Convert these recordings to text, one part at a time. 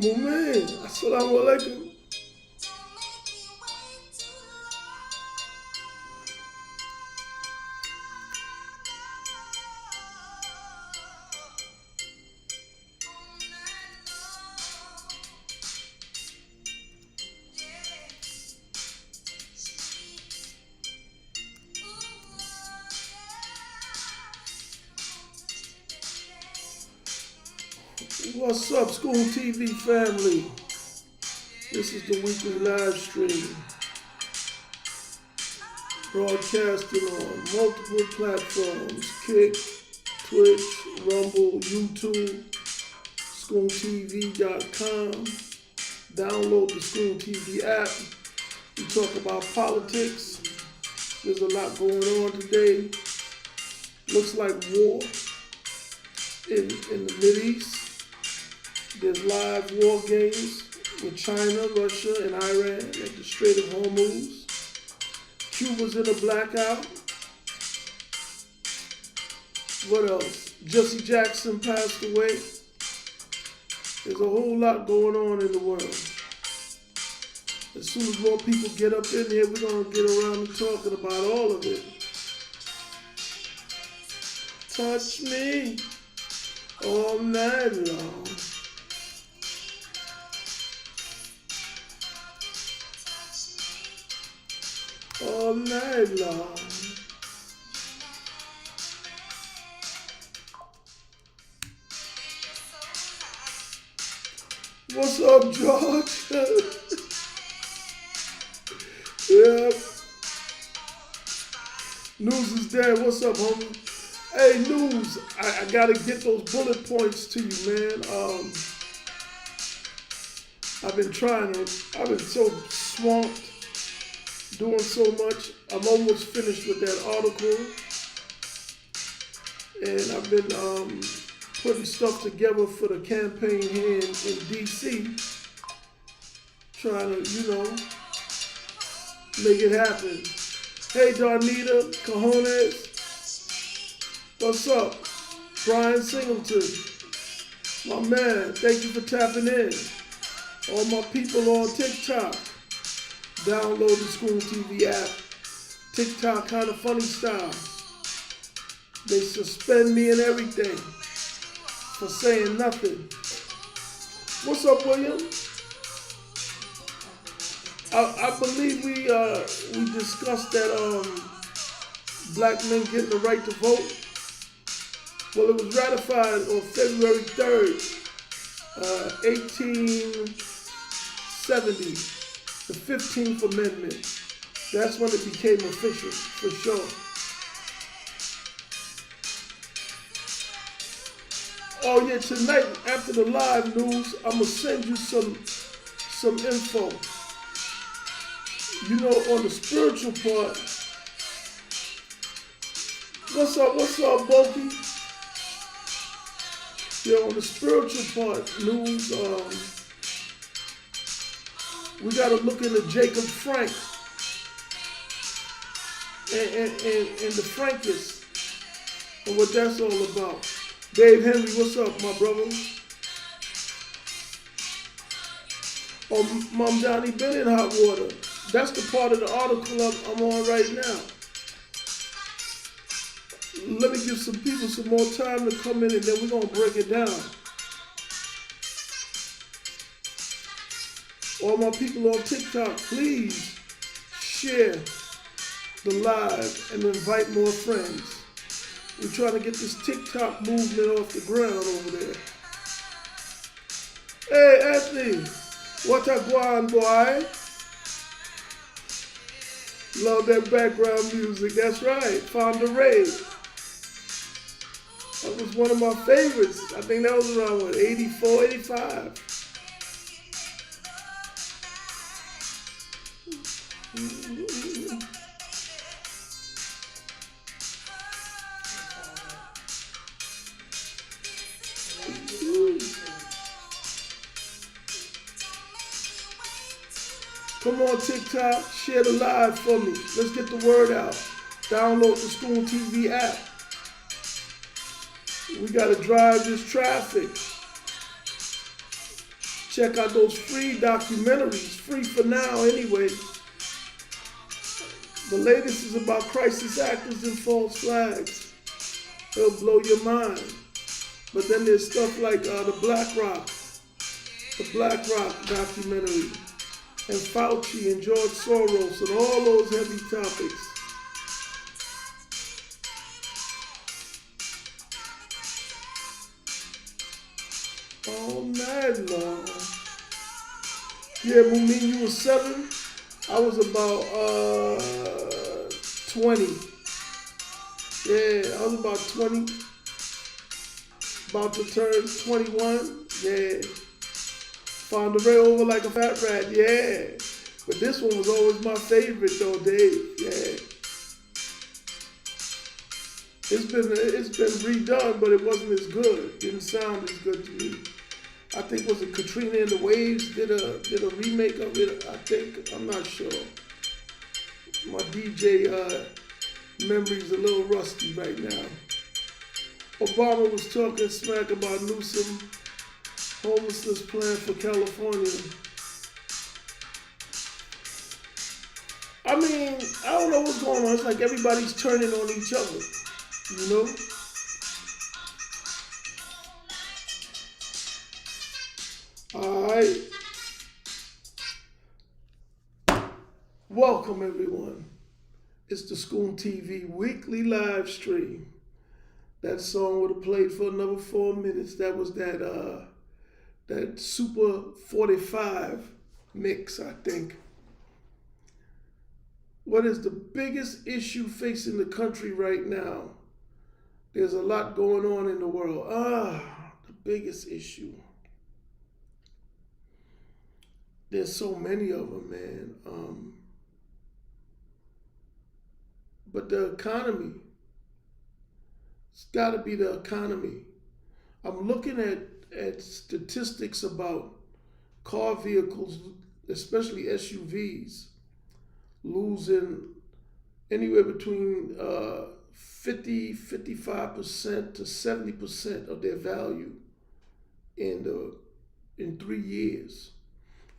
Mumin, assalamu alaikum. What's up, ScoonTv family? This is the weekly live stream, broadcasting on multiple platforms: Kick, Twitch, Rumble, YouTube, ScoonTV.com. Download the ScoonTV app. We talk about politics. There's a lot going on today. Looks like war in the Mideast. There's live war games with China, Russia, and Iran at the Strait of Hormuz. Cuba's in a blackout. What else? Jesse Jackson passed away. There's a whole lot going on in the world. As soon as more people get up in here, we're going to get around to talking about all of it. Touch me all night long. All night long. What's up, George? Yeah. News is dead. What's up, homie? Hey, News, I gotta get those bullet points to you, man. I've been so swamped, doing so much. I'm almost finished with that article. And I've been putting stuff together for the campaign here in DC. Trying to, make it happen. Hey, Darnita, Cajones. What's up? Brian Singleton. My man, thank you for tapping in. All my people on TikTok. Download the ScoonTV app. TikTok kind of funny style. They suspend me and everything for saying nothing. What's up, William? I believe we discussed that black men getting the right to vote. Well, it was ratified on February 3rd, 1870, the 15th Amendment. That's when it became official, for sure. Oh yeah, tonight after the live news, I'm gonna send you some info. On the spiritual part. What's up, Boki? Yeah, on the spiritual part, News, we gotta look into Jacob Frank and the Frankists and what that's all about. Dave Henry, what's up, my brother? Oh, Mom Johnny been in hot water. That's the part of the article I'm on right now. Let me give some people some more time to come in and then we're going to break it down. All my people on TikTok, please share the live and invite more friends. We're trying to get this TikTok movement off the ground over there. Hey, Anthony, what a guan, boy? Love that background music. That's right, Fonda Ray. That was one of my favorites. I think that was around, 84, 85. Come on, TikTok, share the live for me. Let's get the word out. Download the ScoonTV app. We got to drive this traffic. check out those free documentaries, free for now anyway. The latest is about crisis actors and false flags. It'll blow your mind. But then there's stuff like the Black Rock documentary, and Fauci and George Soros and all those heavy topics. All night long. Yeah, when me and you was 7, I was about 20. Yeah, I was about 20. About to turn 21. Yeah. Found the ray over like a fat rat. Yeah. But this one was always my favorite though, Dave. Yeah. It's been redone, but it wasn't as good. It didn't sound as good to me. I think was it Katrina and the Waves did a remake of it. I think, I'm not sure. My DJ memory's a little rusty right now. Obama was talking smack about Newsom homelessness plan for California. I mean, I don't know what's going on. It's like everybody's turning on each other, you know? All right. Welcome, everyone. It's the ScoonTv weekly live stream. That song would have played for another 4 minutes. That was that Super 45 mix, I think. What is the biggest issue facing the country right now? There's a lot going on in the world. The biggest issue. There's so many of them, man. But the economy. It's got to be the economy. I'm looking at statistics about car vehicles, especially SUVs, losing anywhere between 55% to 70% of their value in 3 years.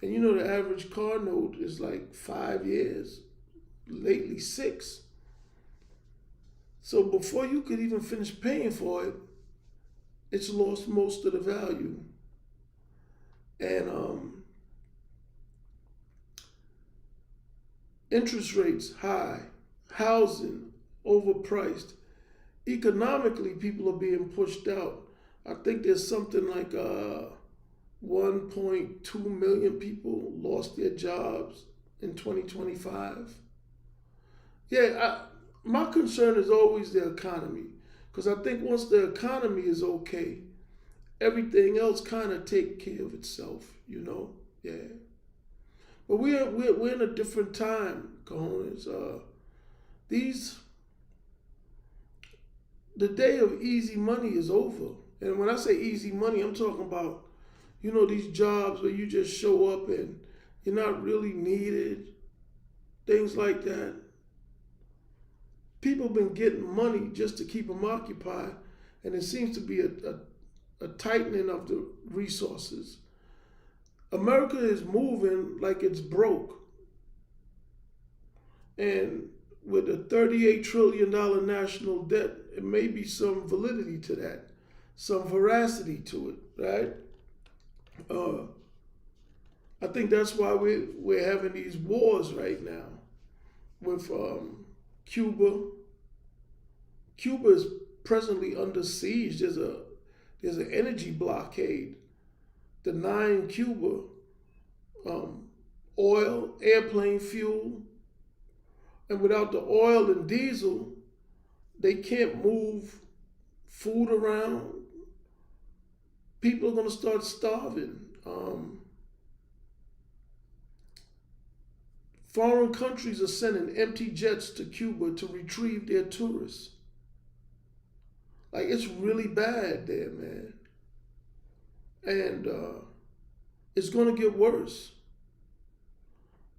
And you know the average car note is like 5 years, lately 6. So before you could even finish paying for it, it's lost most of the value. And interest rates high, housing overpriced. Economically, people are being pushed out. I think there's something like 1.2 million people lost their jobs in 2025. Yeah, my concern is always the economy, because I think once the economy is okay, everything else kind of take care of itself, you know. Yeah. But we're in a different time, cojones. The day of easy money is over. And when I say easy money, I'm talking about, you know, these jobs where you just show up and you're not really needed, things like that. People have been getting money just to keep them occupied, and there seems to be a tightening of the resources. America is moving like it's broke. And with a $38 trillion national debt, it may be some validity to that, some veracity to it, right? I think that's why we're having these wars right now with Cuba. Cuba is presently under siege. There's an energy blockade denying Cuba oil, airplane fuel, and without the oil and diesel, they can't move food around. People are going to start starving. Foreign countries are sending empty jets to Cuba to retrieve their tourists. Like, it's really bad there, man. And it's going to get worse.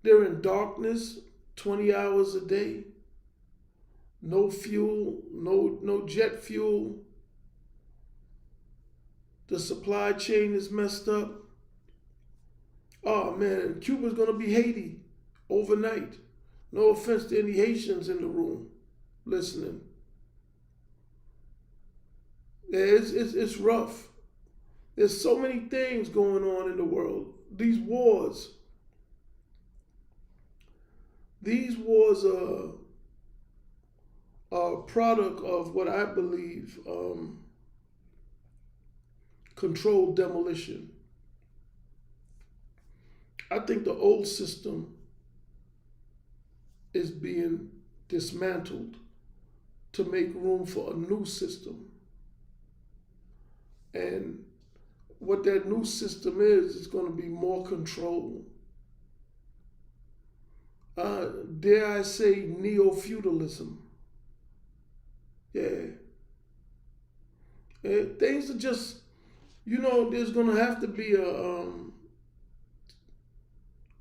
They're in darkness 20 hours a day. No fuel, no jet fuel. The supply chain is messed up. Oh man, Cuba's gonna be Haiti overnight. No offense to any Haitians in the room listening. Yeah, it's rough. There's so many things going on in the world. These wars are a product of what I believe controlled demolition. I think the old system is being dismantled to make room for a new system. And what that new system is going to be more control. Dare I say neo-feudalism. Yeah. Things are just, there's going to have to be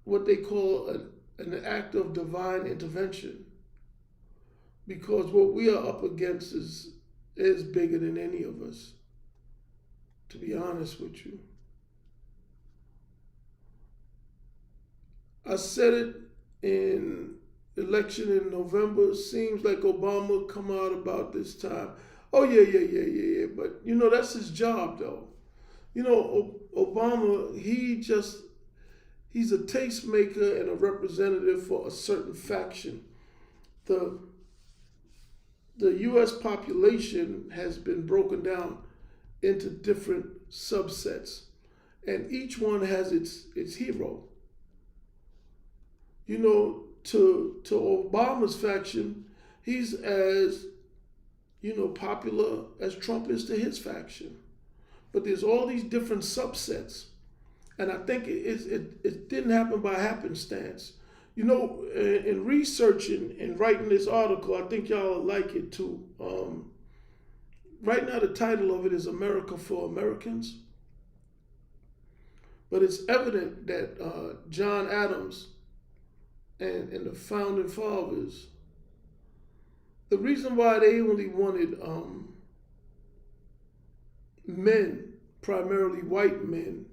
what they call an act of divine intervention, because what we are up against is bigger than any of us, to be honest with you. I said it in election in November. Seems like Obama come out about this time. Oh yeah. But that's his job though. Obama, he's a tastemaker and a representative for a certain faction. The U.S. population has been broken down into different subsets, and each one has its hero. To Obama's faction, he's as popular as Trump is to his faction. But there's all these different subsets. And I think it didn't happen by happenstance. In researching and writing this article, I think y'all will like it too. Right now, the title of it is America for Americans. But it's evident that John Adams and the founding fathers, the reason why they only wanted men, primarily white men,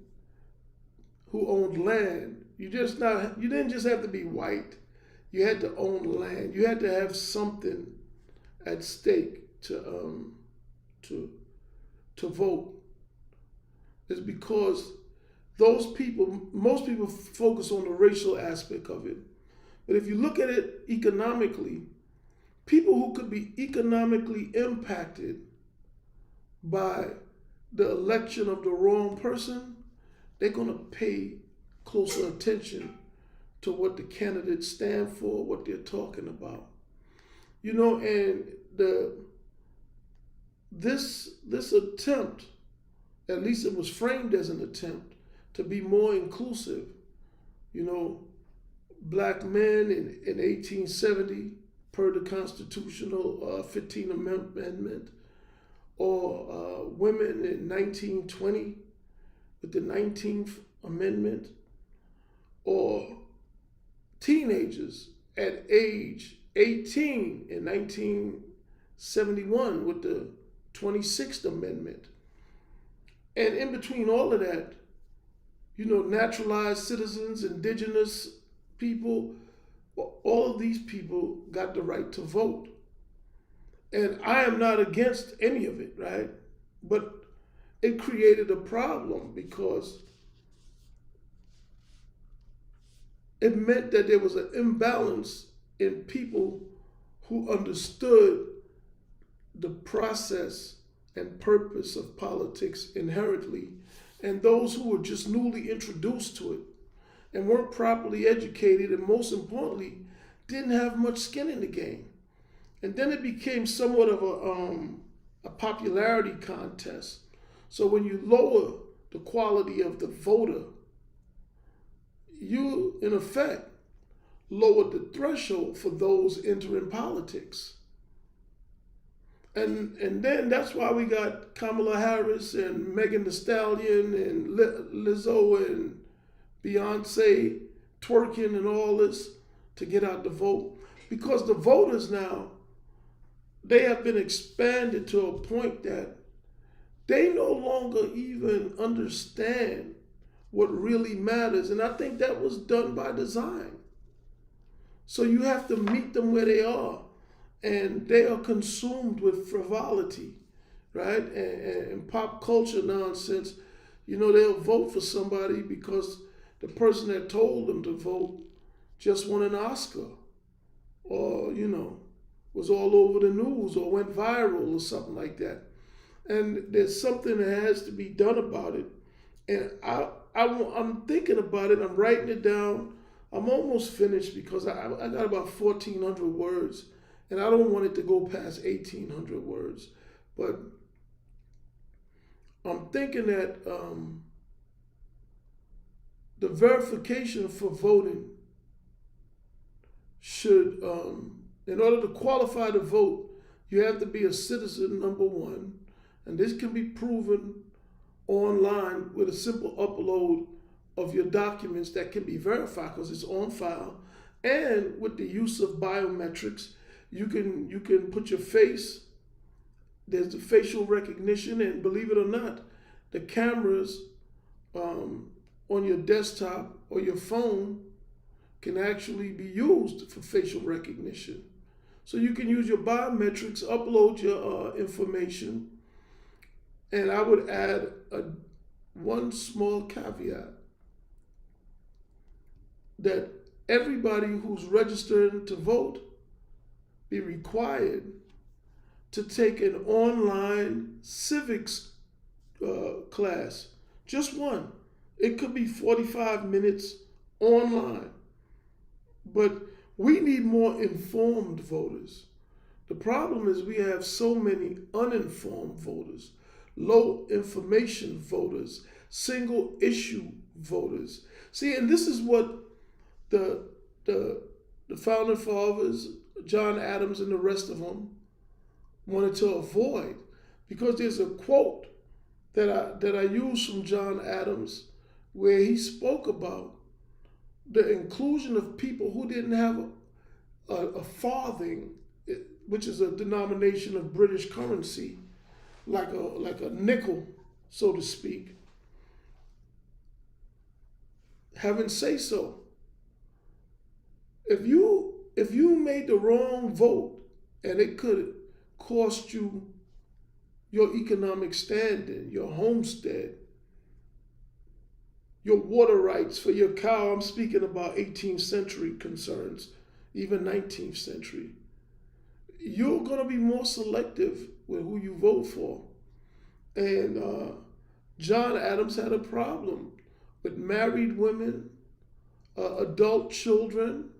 who owned land. You didn't just have to be white. You had to own land. You had to have something at stake to vote. It's because most people focus on the racial aspect of it. But if you look at it economically, people who could be economically impacted by the election of the wrong person, they're going to pay closer attention to what the candidates stand for, what they're talking about. And this attempt, at least it was framed as an attempt to be more inclusive. Black men in 1870 per the constitutional 15th Amendment, or women in 1920 with the 19th Amendment, or teenagers at age 18 in 1971 with the 26th Amendment. And in between all of that, naturalized citizens, indigenous people, all of these people got the right to vote. And I am not against any of it, right? But it created a problem because it meant that there was an imbalance in people who understood the process and purpose of politics inherently, and those who were just newly introduced to it and weren't properly educated, and most importantly, didn't have much skin in the game. And then it became somewhat of a popularity contest. So when you lower the quality of the voter, you, in effect, lowered the threshold for those entering politics. And then that's why we got Kamala Harris and Megan Thee Stallion and Lizzo and Beyonce twerking and all this to get out the vote. Because the voters now, they have been expanded to a point that they no longer even understand what really matters. And I think that was done by design. So you have to meet them where they are. And they are consumed with frivolity, right? And pop culture nonsense. You know, they'll vote for somebody because the person that told them to vote just won an Oscar, or, you know, was all over the news or went viral or something like that. And there's something that has to be done about it. And I'm thinking about it. I'm writing it down. I'm almost finished because I got about 1,400 words, and I don't want it to go past 1,800 words. But I'm thinking that the verification for voting should, in order to qualify to vote, you have to be a citizen, number one. And this can be proven online with a simple upload of your documents that can be verified because it's on file. And with the use of biometrics, you can put your face. There's the facial recognition, and believe it or not, the cameras on your desktop or your phone can actually be used for facial recognition. So you can use your biometrics, upload your information, and I would add one small caveat that everybody who's registered to vote be required to take an online civics class, just one. It could be 45 minutes online. But we need more informed voters. The problem is we have so many uninformed voters, low information voters, single issue voters. See, and this is what the founding fathers, John Adams and the rest of them, wanted to avoid, because there's a quote that I use from John Adams where he spoke about the inclusion of people who didn't have a farthing, which is a denomination of British currency, like a nickel, so to speak, having say so. If you made the wrong vote and it could cost you your economic standing, your homestead, your water rights for your cow, I'm speaking about 18th century concerns, even 19th century, you're going to be more selective with who you vote for. And John Adams had a problem with married women, adult children,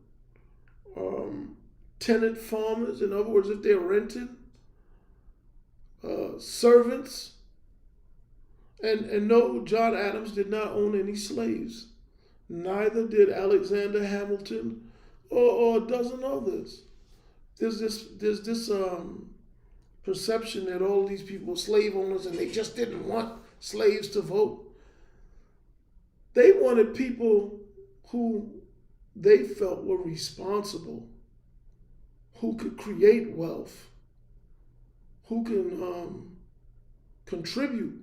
tenant farmers, in other words, if they're renting, servants. And no, John Adams did not own any slaves. Neither did Alexander Hamilton or a dozen others. There's this perception that all these people were slave owners and they just didn't want slaves to vote. They wanted people who they felt were responsible, who could create wealth, who can contribute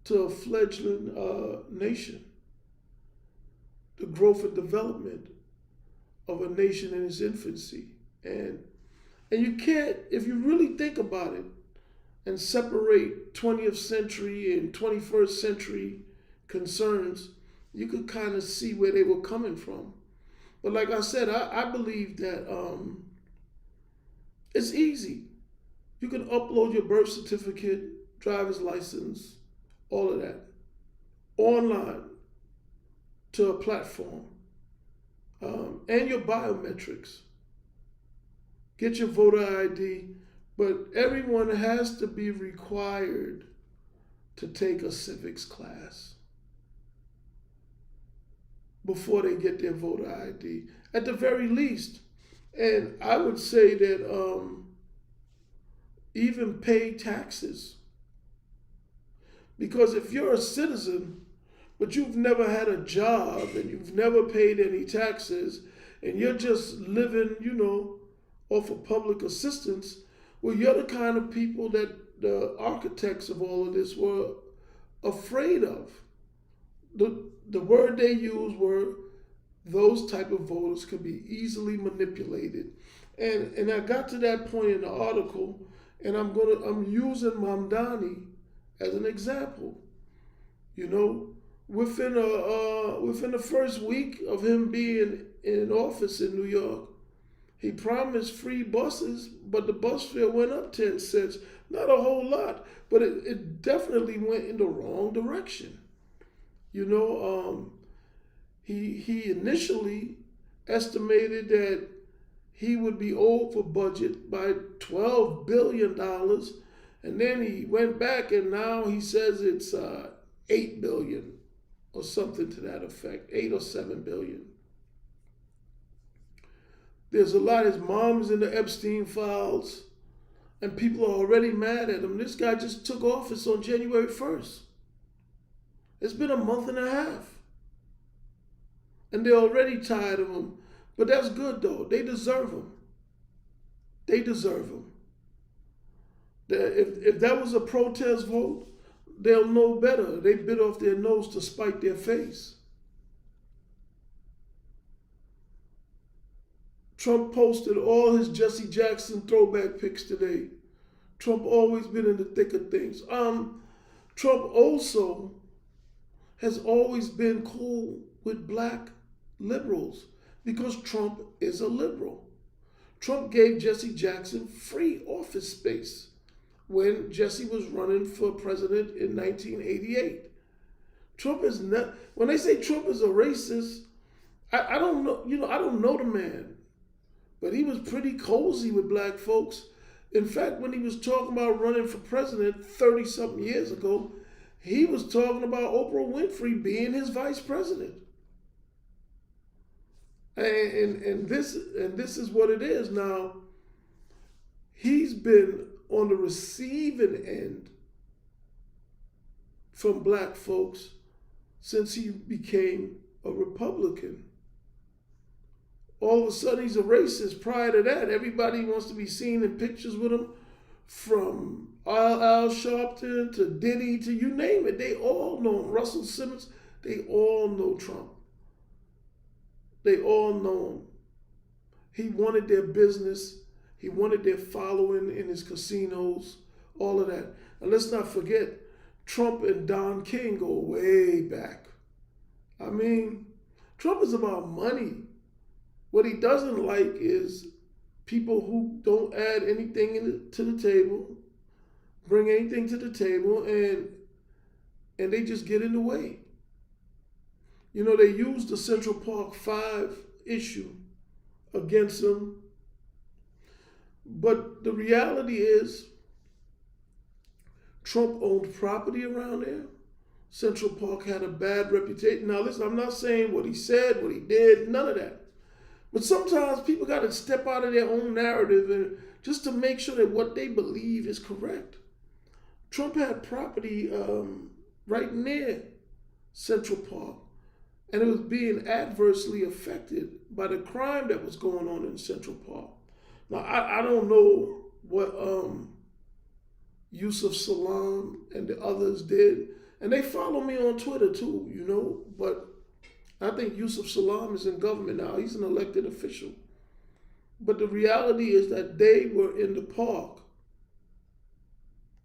to a fledgling nation, the growth and development of a nation in its infancy. And you can't, if you really think about it and separate 20th century and 21st century concerns, you could kind of see where they were coming from. But like I said, I believe that it's easy. You can upload your birth certificate, driver's license, all of that, online to a platform, and your biometrics. Get your voter ID, but everyone has to be required to take a civics class before they get their voter ID, at the very least. And I would say that even pay taxes. Because if you're a citizen, but you've never had a job and you've never paid any taxes, and you're just living, off of public assistance, well, you're the kind of people that the architects of all of this were afraid of. the word they used were those type of voters could be easily manipulated. And I got to that point in the article, and I'm using Mamdani as an example. You know, within the first week of him being in office in New York, he promised free buses, but the bus fare went up 10 cents. Not a whole lot, but it definitely went in the wrong direction. You know, he initially estimated that he would be over budget by $12 billion. And then he went back and now he says it's $8 billion or something to that effect, 8 or 7 billion. There's a lot. His mom's in the Epstein files, and people are already mad at him. This guy just took office on January 1st. It's been a month and a half. And they're already tired of him. But that's good, though. They deserve him. They deserve him. If that was a protest vote, they'll know better. They bit off their nose to spite their face. Trump posted all his Jesse Jackson throwback pics today. Trump always been in the thick of things. Trump also has always been cool with black liberals because Trump is a liberal. Trump gave Jesse Jackson free office space when Jesse was running for president in 1988. Trump is not, when they say Trump is a racist, I don't know, I don't know the man. But he was pretty cozy with black folks. In fact, when he was talking about running for president 30-something years ago, he was talking about Oprah Winfrey being his vice president. And this is what it is now. He's been on the receiving end from black folks since he became a Republican. All of a sudden, he's a racist. Prior to that, everybody wants to be seen in pictures with him, from Al Sharpton to Diddy to you name it. They all know him. Russell Simmons, they all know Trump. They all know him. He wanted their business. He wanted their following in his casinos, all of that. And let's not forget, Trump and Don King go way back. I mean, Trump is about money. What he doesn't like is people who don't add anything to the table, bring anything to the table, and they just get in the way. You know, they used the Central Park 5 issue against him. But the reality is, Trump owned property around there. Central Park had a bad reputation. Now listen, I'm not saying what he said, what he did, none of that. But sometimes people got to step out of their own narrative and just to make sure that what they believe is correct. Trump had property right near Central Park, and it was being adversely affected by the crime that was going on in Central Park. Now, I don't know what Yusuf Salam and the others did, and they follow me on Twitter too, but I think Yusuf Salam is in government now. He's an elected official. But the reality is that they were in the park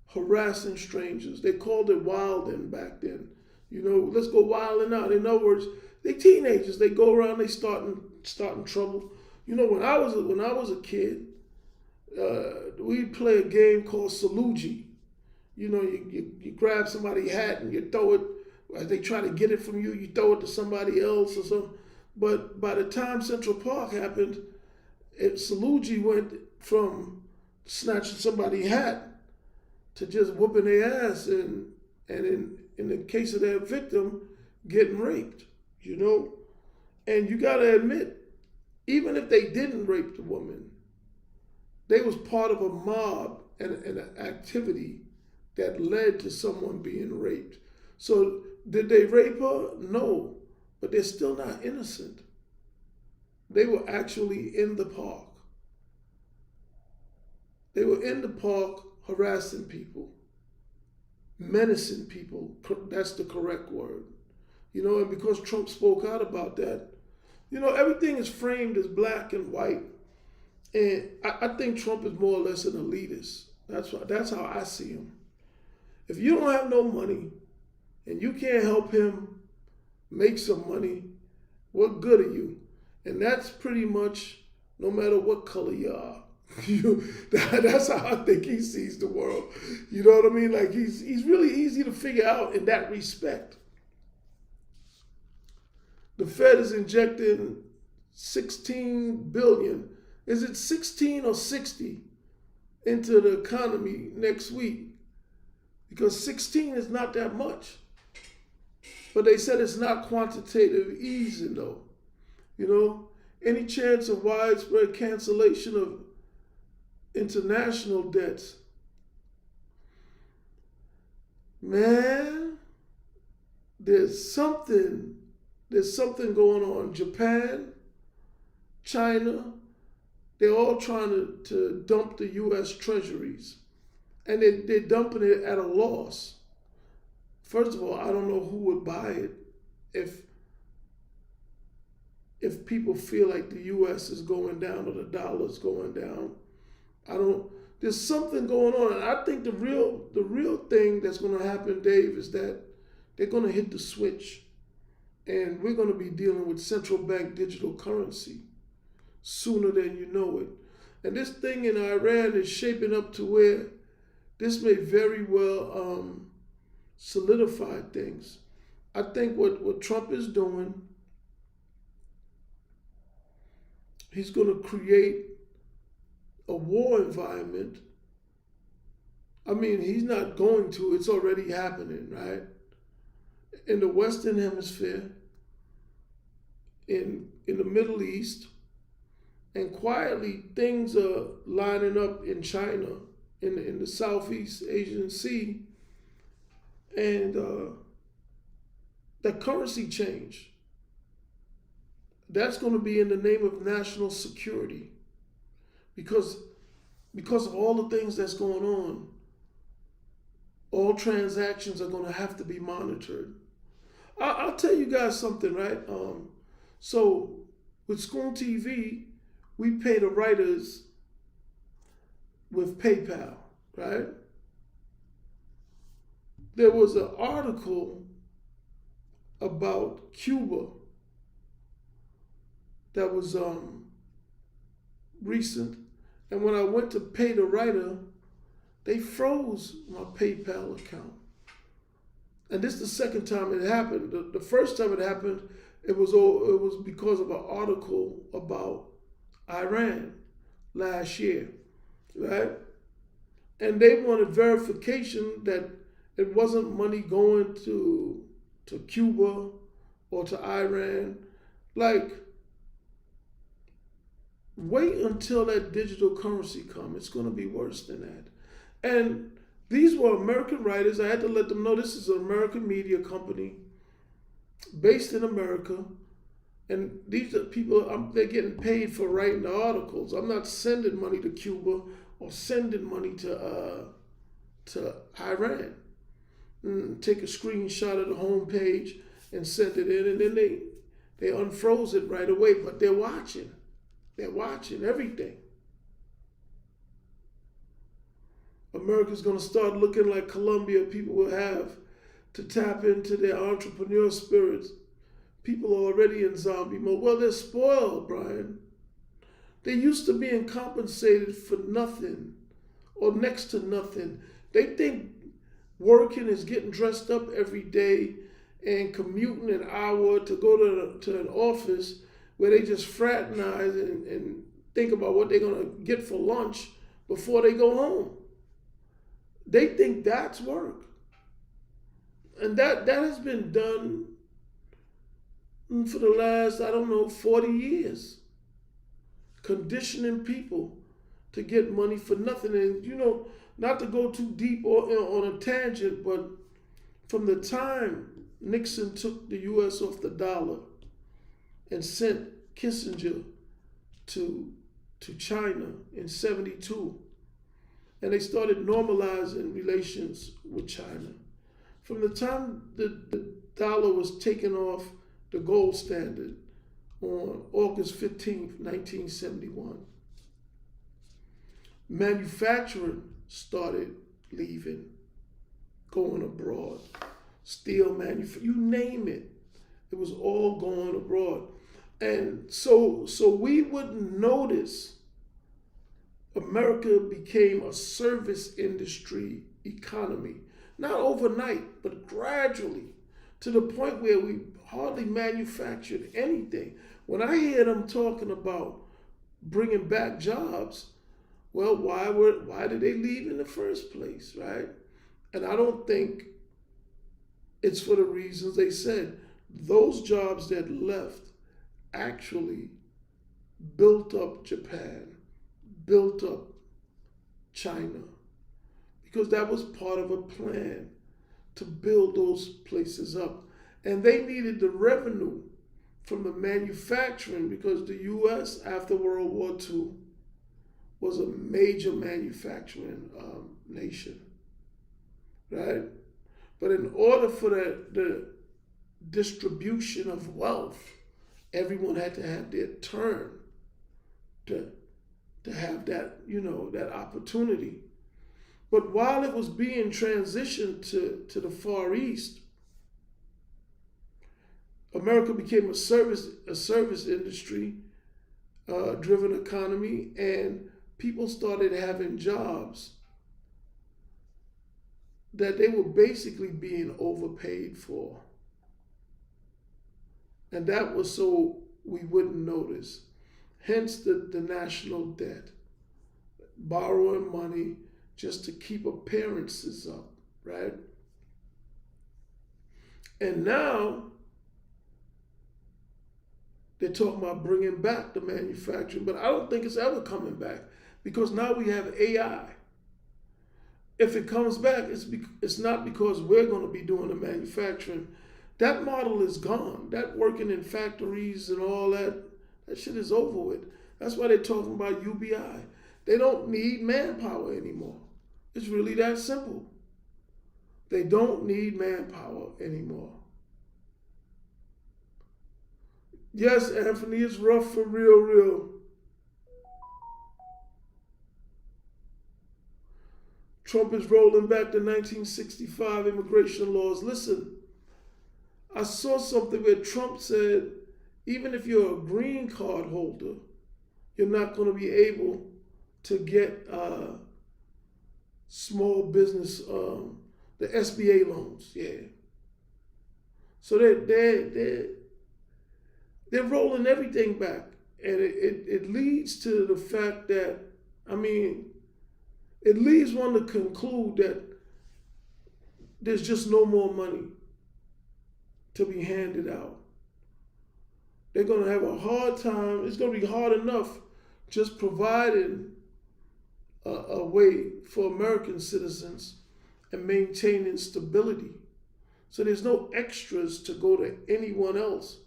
harassing strangers. They called it wilding back then. Let's go wilding out. In other words, they teenagers. They go around, they starting trouble. When I was a kid, we'd play a game called Salugi. You grab somebody's hat and you throw it. As they try to get it from you, you throw it to somebody else or something. But by the time Central Park happened, Salugi went from snatching somebody's hat to just whooping their ass, and in the case of their victim, getting raped. And you got to admit, even if they didn't rape the woman, they was part of a mob and an activity that led to someone being raped. So did they rape her? No, but they're still not innocent. They were actually in the park. They were in the park harassing people, menacing people. That's the correct word. You know, and because Trump spoke out about that, you know, everything is framed as black and white. And I think Trump is more or less an elitist. That's how I see him. If you don't have no money and you can't help him make some money, what good are you? And that's pretty much no matter what color you are. That's how I think he sees the world. You know what I mean? Like he's really easy to figure out in that respect. The Fed is injecting 16 billion. Is it 16 or 60 into the economy next week? Because 16 is not that much. But they said it's not quantitative easing though. You know, any chance of widespread cancellation of international debts? Man, there's something going on. Japan, China, they're all trying to dump the U.S. treasuries. And they're dumping it at a loss. First of all, I don't know who would buy it if people feel like the U.S. is going down or the dollar is going down. There's something going on. And I think the real thing that's going to happen, Dave, is that they're going to hit the switch. And we're going to be dealing with central bank digital currency sooner than you know it. And this thing in Iran is shaping up to where this may very well solidify things. I think what Trump is doing, he's going to create a war environment. I mean, he's not going to, it's already happening, right? In the Western Hemisphere, in the Middle East, and quietly things are lining up in China, in the Southeast Asian Sea, and the currency change. That's going to be in the name of national security, because of all the things that's going on. All transactions are going to have to be monitored. I'll tell you guys something, right? So with ScoonTV, we pay the writers with PayPal, right? There was an article about Cuba that was recent, and when I went to pay the writer, they froze my PayPal account. And this is the second time it happened. The first time it happened, it was because of an article about Iran last year, right? And they wanted verification that it wasn't money going to Cuba or to Iran. Like, wait until that digital currency comes. It's going to be worse than that. And these were American writers. I had to let them know this is an American media company based in America. And these are people, they're getting paid for writing the articles. I'm not sending money to Cuba or sending money to Iran. Take a screenshot of the homepage and send it in, and then they unfroze it right away. But they're watching. They're watching everything. America's going to start looking like Colombia. People will have to tap into their entrepreneur spirits. People are already in zombie mode. Well, they're spoiled, Brian. They're used to being compensated for nothing or next to nothing. They think working is getting dressed up every day and commuting an hour to go to an office where they just fraternize and think about what they're going to get for lunch before they go home. They think that's work. And that has been done for the last, 40 years. Conditioning people to get money for nothing. And, not to go too deep on a tangent, but from the time Nixon took the U.S. off the dollar and sent Kissinger to China in 1972, and they started normalizing relations with China. From the time the dollar was taken off the gold standard on August 15th, 1971. Manufacturing started leaving, going abroad. Steel manufacturing, you name it. It was all going abroad. And so we wouldn't notice America became a service industry economy. Not overnight, but gradually, to the point where we hardly manufactured anything. When I hear them talking about bringing back jobs, well, why did they leave in the first place, right? And I don't think it's for the reasons they said. Those jobs that left actually built up Japan, built up China, because that was part of a plan to build those places up. And they needed the revenue from the manufacturing, because the U.S. after World War II was a major manufacturing nation, right? But in order for the distribution of wealth, everyone had to have their turn to have that, that opportunity. But while it was being transitioned to the Far East, America became a service industry driven economy, and people started having jobs that they were basically being overpaid for. And that was so we wouldn't notice. Hence the national debt, borrowing money just to keep appearances up, right? And now they're talking about bringing back the manufacturing, but I don't think it's ever coming back, because now we have AI. If it comes back, it's not because we're going to be doing the manufacturing. That model is gone. That working in factories and all that shit is over with. That's why they're talking about UBI. They don't need manpower anymore. It's really that simple. They don't need manpower anymore. Yes, Anthony, it's rough for real. Trump is rolling back the 1965 immigration laws. Listen, I saw something where Trump said, even if you're a green card holder, you're not going to be able to get small business, the SBA loans. Yeah. So they're rolling everything back. And it leads to the fact that, it leads one to conclude that there's just no more money to be handed out. They're going to have a hard time. It's going to be hard enough just providing a way for American citizens and maintaining stability. So there's no extras to go to anyone else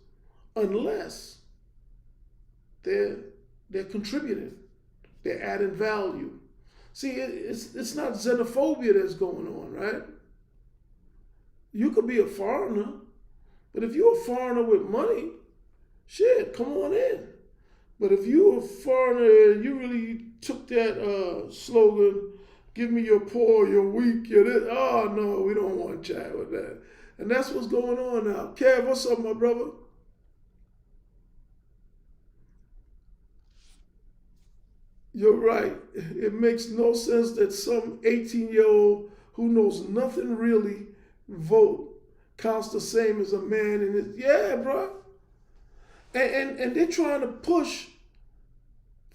unless they're contributing. They're adding value. See, it's not xenophobia that's going on, right? You could be a foreigner, but if you're a foreigner with money, shit, come on in. But if you're a foreigner and you really took that slogan, give me your poor, your weak, your this, oh no, we don't want to chat with that. And that's what's going on now. Kev, what's up, my brother? You're right. It makes no sense that some 18-year-old who knows nothing really vote counts the same as a man in it. Yeah, bro. And they're trying to push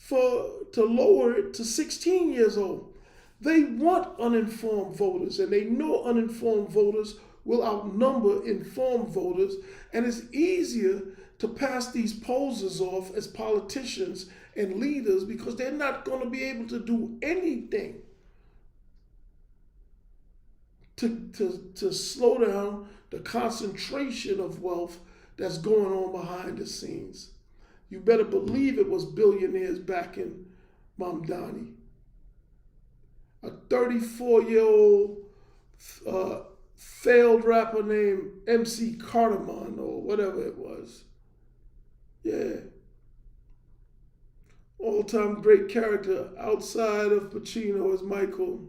to lower it to 16 years old. They want uninformed voters, and they know uninformed voters will outnumber informed voters, and it's easier to pass these posers off as politicians and leaders because they're not going to be able to do anything to slow down the concentration of wealth that's going on behind the scenes. You better believe it was billionaires backing Mamdani. A 34-year-old failed rapper named MC Cardamon or whatever it was. Yeah. All-time great character outside of Pacino is Michael.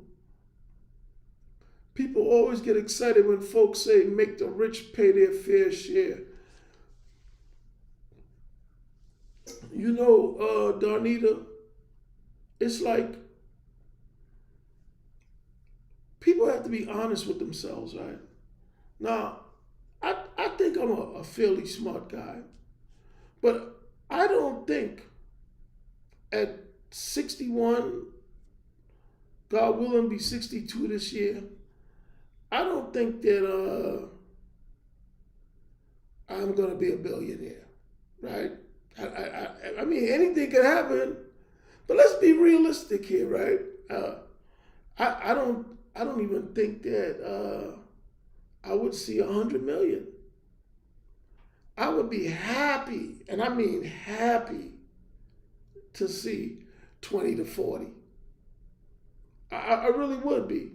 People always get excited when folks say make the rich pay their fair share. You know, Darnita, it's like people have to be honest with themselves, right? Now, I think I'm a fairly smart guy, but I don't think at 61, God willing, be 62 this year, I don't think that I'm going to be a billionaire, right? I mean, anything can happen, but let's be realistic here, right? I don't even think that I would see 100 million. I would be happy, and I mean happy, to see 20 to 40. I really would be.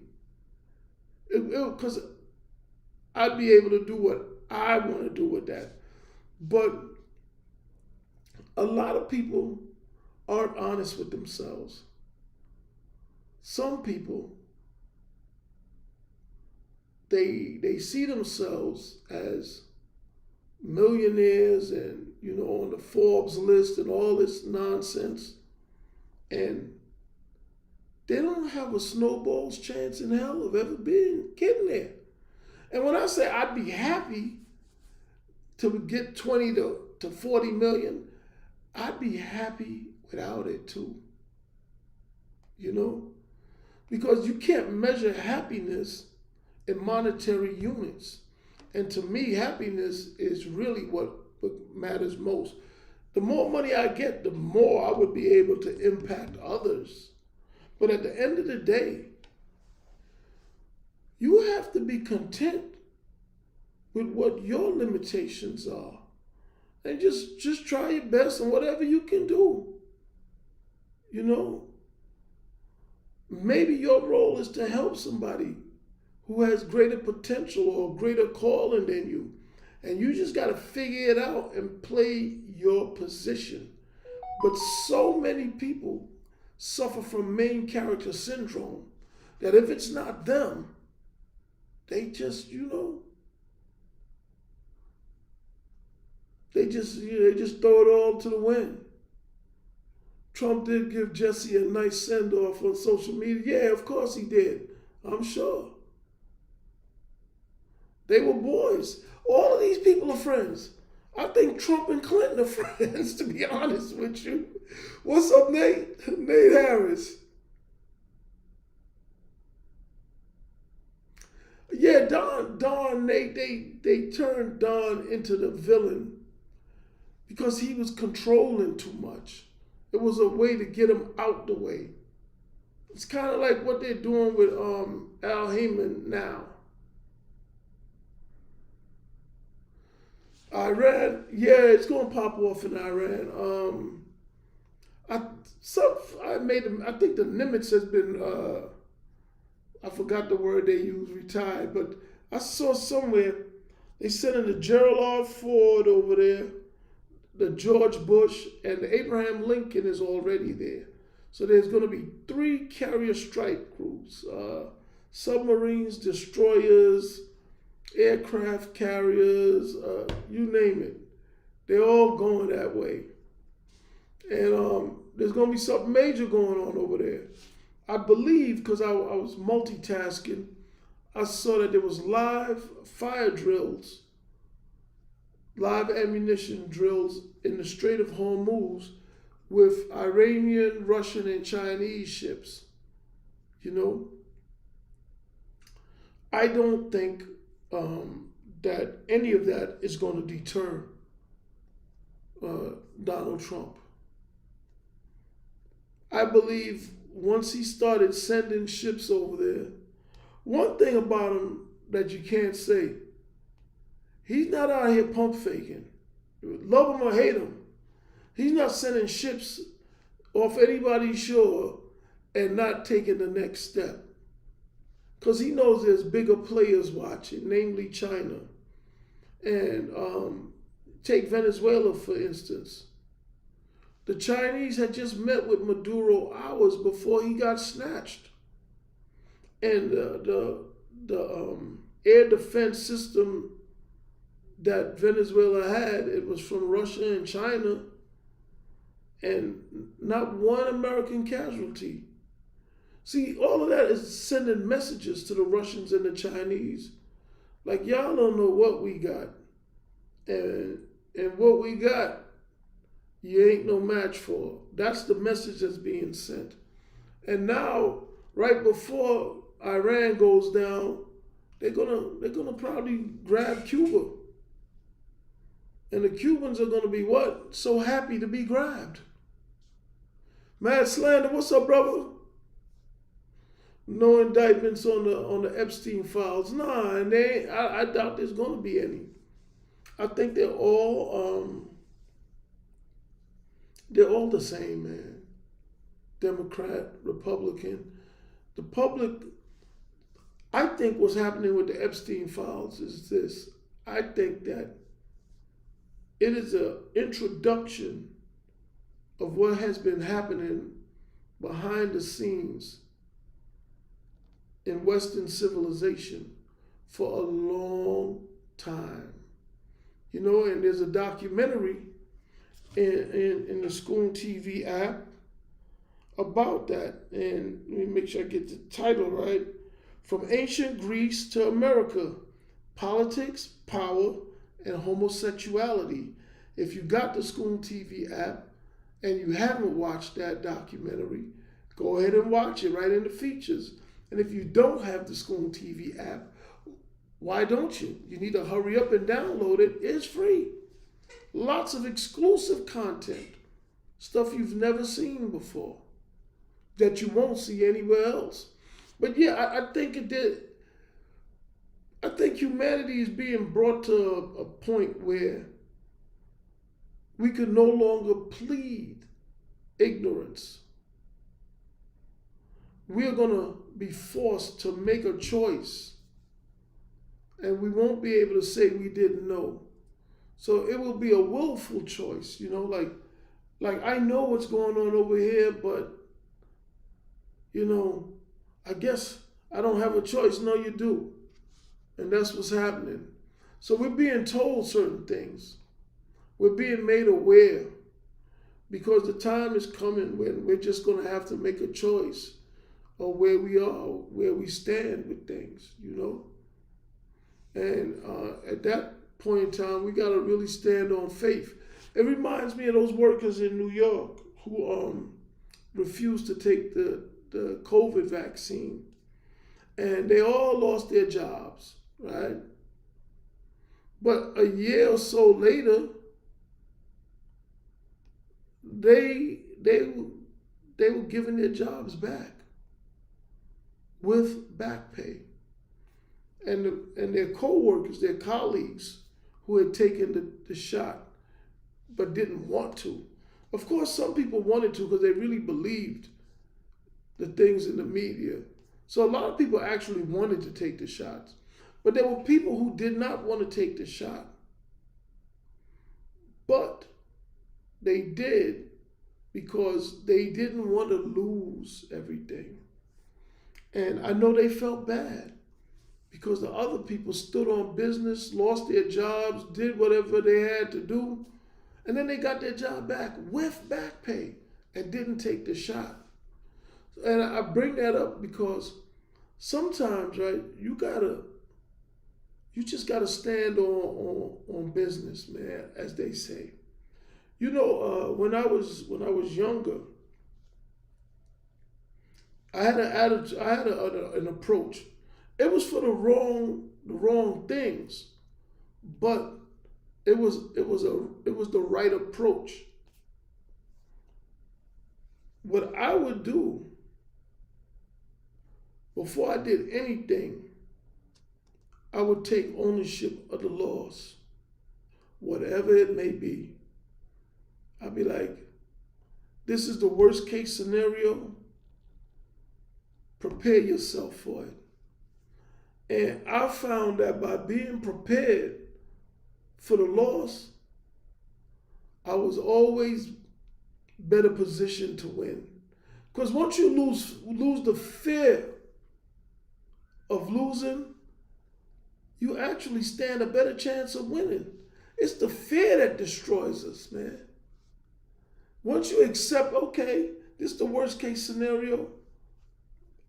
Because I'd be able to do what I want to do with that. But a lot of people aren't honest with themselves. Some people, they see themselves as millionaires and, you know, on the Forbes list and all this nonsense, and they don't have a snowball's chance in hell of ever getting there. And when I say I'd be happy to get 20 to 40 million, I'd be happy without it too. You know? Because you can't measure happiness in monetary units. And to me, happiness is really what matters most. The more money I get, the more I would be able to impact others. But at the end of the day, you have to be content with what your limitations are. And just try your best on whatever you can do. You know? Maybe your role is to help somebody who has greater potential or greater calling than you. And you just got to figure it out and play your position. But so many people suffer from main character syndrome that if it's not them, they just, you know, they just throw it all to the wind. Trump did give Jesse a nice send-off on social media. Yeah, of course he did. I'm sure. They were boys. All of these people are friends. I think Trump and Clinton are friends, to be honest with you. What's up, Nate? Nate Harris. Yeah, Nate, they turned Don into the villain because he was controlling too much. It was a way to get him out the way. It's kind of like what they're doing with Al Heyman now. Iran, yeah, it's going to pop off in Iran. I think the Nimitz has been, I forgot the word they use, retired, but I saw somewhere they sending the Gerald Ford over there, the George Bush, and the Abraham Lincoln is already there. So there's going to be 3 carrier strike groups, submarines, destroyers, aircraft carriers, you name it. They're all going that way. And there's going to be something major going on over there. I believe, because I was multitasking, I saw that there was live fire drills, live ammunition drills in the Strait of Hormuz with Iranian, Russian, and Chinese ships. You know, I don't think that any of that is going to deter Donald Trump. I believe once he started sending ships over there, one thing about him that you can't say, he's not out here pump faking. Love him or hate him, he's not sending ships off anybody's shore and not taking the next step. because he knows there's bigger players watching, namely China. And take Venezuela, for instance. The Chinese had just met with Maduro hours before he got snatched. And the air defense system that Venezuela had, it was from Russia and China, and not one American casualty. See, all of that is sending messages to the Russians and the Chinese. Like, y'all don't know what we got. And what we got, you ain't no match for. That's the message that's being sent. And now, right before Iran goes down, they're gonna probably grab Cuba. And the Cubans are gonna be what? So happy to be grabbed. Mad Slander, what's up, brother? No indictments on the Epstein files. Nah, and I doubt there's gonna be any. I think they're all the same, man. Democrat, Republican. The public, I think what's happening with the Epstein files is this. I think that it is an introduction of what has been happening behind the scenes in Western civilization for a long time. You know, and there's a documentary in the ScoonTV app about that. And let me make sure I get the title right. From Ancient Greece to America, Politics, Power, and Homosexuality. If you got the ScoonTV app and you haven't watched that documentary, go ahead and watch it right in the features. And if you don't have the ScoonTV app, why don't you? You need to hurry up and download it. It's free. Lots of exclusive content, stuff you've never seen before, that you won't see anywhere else. But yeah, I think it did. I think humanity is being brought to a point where we can no longer plead ignorance. We're going to be forced to make a choice, and we won't be able to say we didn't know. So it will be a willful choice, you know, like I know what's going on over here, but, you know, I guess I don't have a choice. No, you do. And that's what's happening. So we're being told certain things. We're being made aware because the time is coming when we're just going to have to make a choice of where we are, where we stand with things, you know. And at that point in time, we got to really stand on faith. It reminds me of those workers in New York who refused to take the COVID vaccine. And they all lost their jobs, right? But a year or so later, they were given their jobs back with back pay. And their co-workers, their colleagues who had taken the shot but didn't want to. Of course, some people wanted to because they really believed the things in the media. So a lot of people actually wanted to take the shots. But there were people who did not want to take the shot. But they did because they didn't want to lose everything. And I know they felt bad because the other people stood on business, lost their jobs, did whatever they had to do, and then they got their job back with back pay and didn't take the shot. And I bring that up because sometimes, right, you just gotta stand on business, man, as they say. You know, when I was younger, I had an attitude, I had an approach. It was for the wrong things, but it was the right approach. What I would do before I did anything, I would take ownership of the loss, whatever it may be. I'd be like, this is the worst case scenario. Prepare yourself for it. And I found that by being prepared for the loss, I was always better positioned to win. Because once you lose the fear of losing, you actually stand a better chance of winning. It's the fear that destroys us, man. Once you accept, okay, this is the worst case scenario,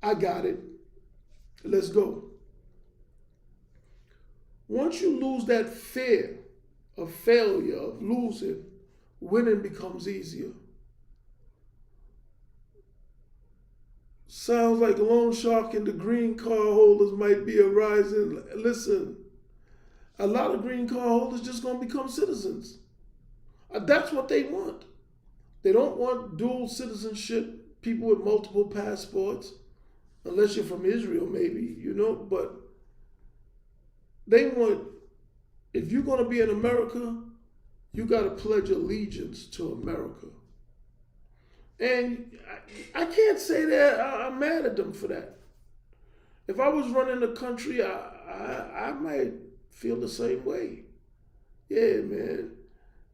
I got it. Let's go. Once you lose that fear of failure, of losing, winning becomes easier. Sounds like a loan shark and the green card holders might be arising. Listen, a lot of green card holders just going to become citizens. That's what they want. They don't want dual citizenship, people with multiple passports, unless you're from Israel maybe, but they want, if you're going to be in America, you got to pledge allegiance to America. And I can't say that I'm mad at them for that. If I was running the country, I might feel the same way. Yeah, man.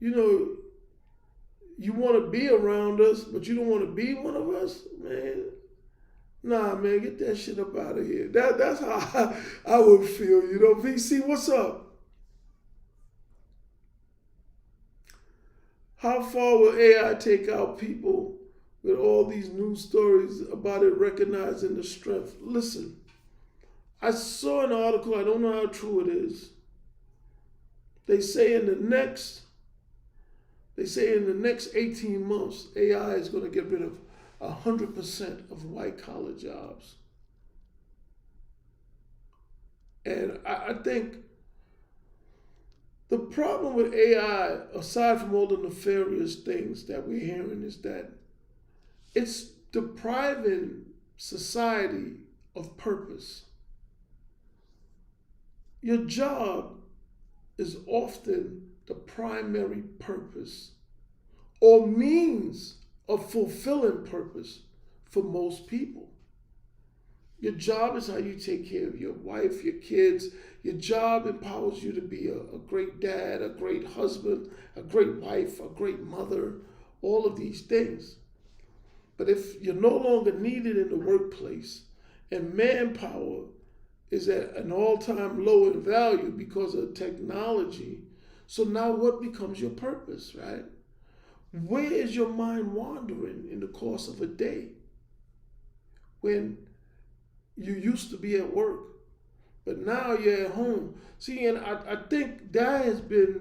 You want to be around us, but you don't want to be one of us, man. Nah, man, get that shit up out of here. That's how I would feel, VC, what's up? How far will AI take out people with all these news stories about it recognizing the strength? Listen, I saw an article, I don't know how true it is. They say in the next 18 months, AI is going to get rid of 100% of white-collar jobs. And I think the problem with AI, aside from all the nefarious things that we're hearing, is that it's depriving society of purpose. Your job is often the primary purpose or means of fulfilling purpose for most people. Your job is how you take care of your wife, your kids. Your job empowers you to be a great dad, a great husband, a great wife, a great mother, all of these things. But if you're no longer needed in the workplace and manpower is at an all-time low in value because of technology, so now what becomes your purpose, right? Where is your mind wandering in the course of a day when you used to be at work, but now you're at home? See, and I think that has been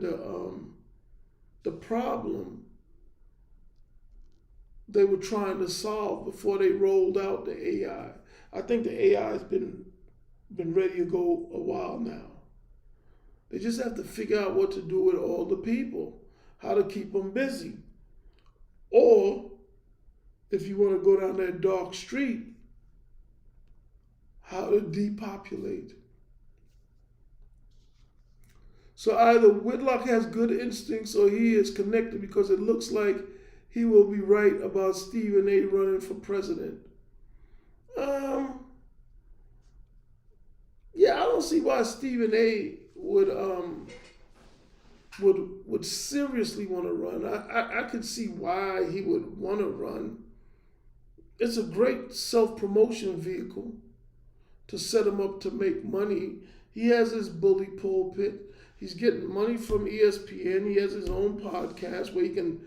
the problem they were trying to solve before they rolled out the AI. I think the AI has been ready to go a while now. They just have to figure out what to do with all the people, how to keep them busy. Or, if you want to go down that dark street, how to depopulate. So either Whitlock has good instincts or he is connected, because it looks like he will be right about Stephen A. running for president. Yeah, I don't see why Stephen A. would seriously want to run. I could see why he would want to run. It's a great self-promotion vehicle to set him up to make money. He has his bully pulpit. He's getting money from ESPN. He has his own podcast where he can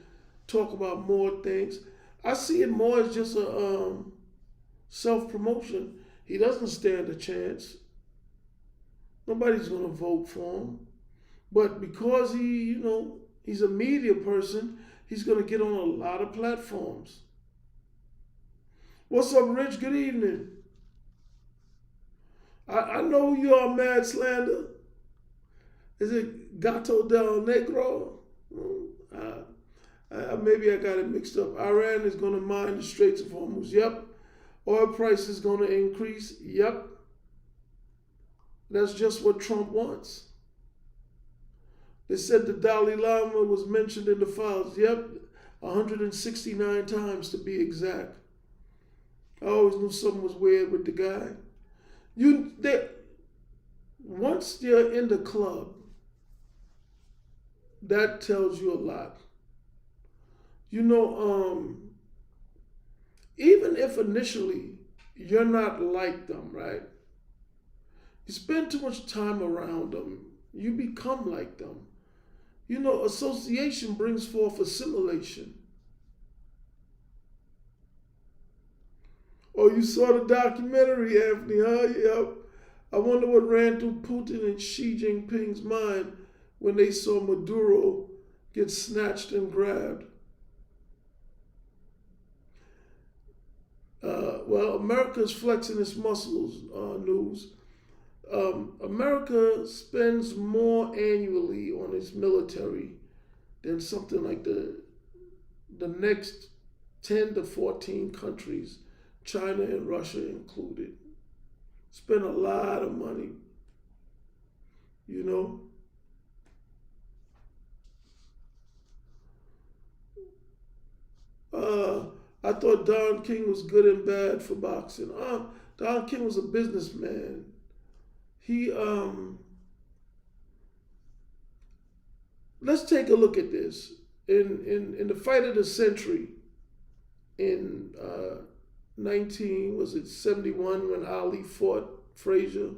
talk about more things. I see it more as just a self-promotion. He doesn't stand a chance. Nobody's going to vote for him. But because he's a media person, he's going to get on a lot of platforms. What's up, Rich? Good evening. I know you are, Mad Slander. Is it Gato del Negro? Maybe I got it mixed up. Iran is going to mine the Straits of Hormuz. Yep. Oil price is going to increase. Yep. That's just what Trump wants. They said the Dalai Lama was mentioned in the files. Yep. 169 times to be exact. I always knew something was weird with the guy. once you're in the club, that tells you a lot. You know, even if initially you're not like them, right? You spend too much time around them, you become like them. You know, association brings forth assimilation. Oh, you saw the documentary, Anthony, huh? Yep. I wonder what ran through Putin and Xi Jinping's mind when they saw Maduro get snatched and grabbed. Well, America's flexing its muscles, news. America spends more annually on its military than something like the next 10 to 14 countries, China and Russia included. Spend a lot of money, you know. I thought Don King was good and bad for boxing. Don King was a businessman. He let's take a look at this. In the fight of the century in 1971 when Ali fought Frazier,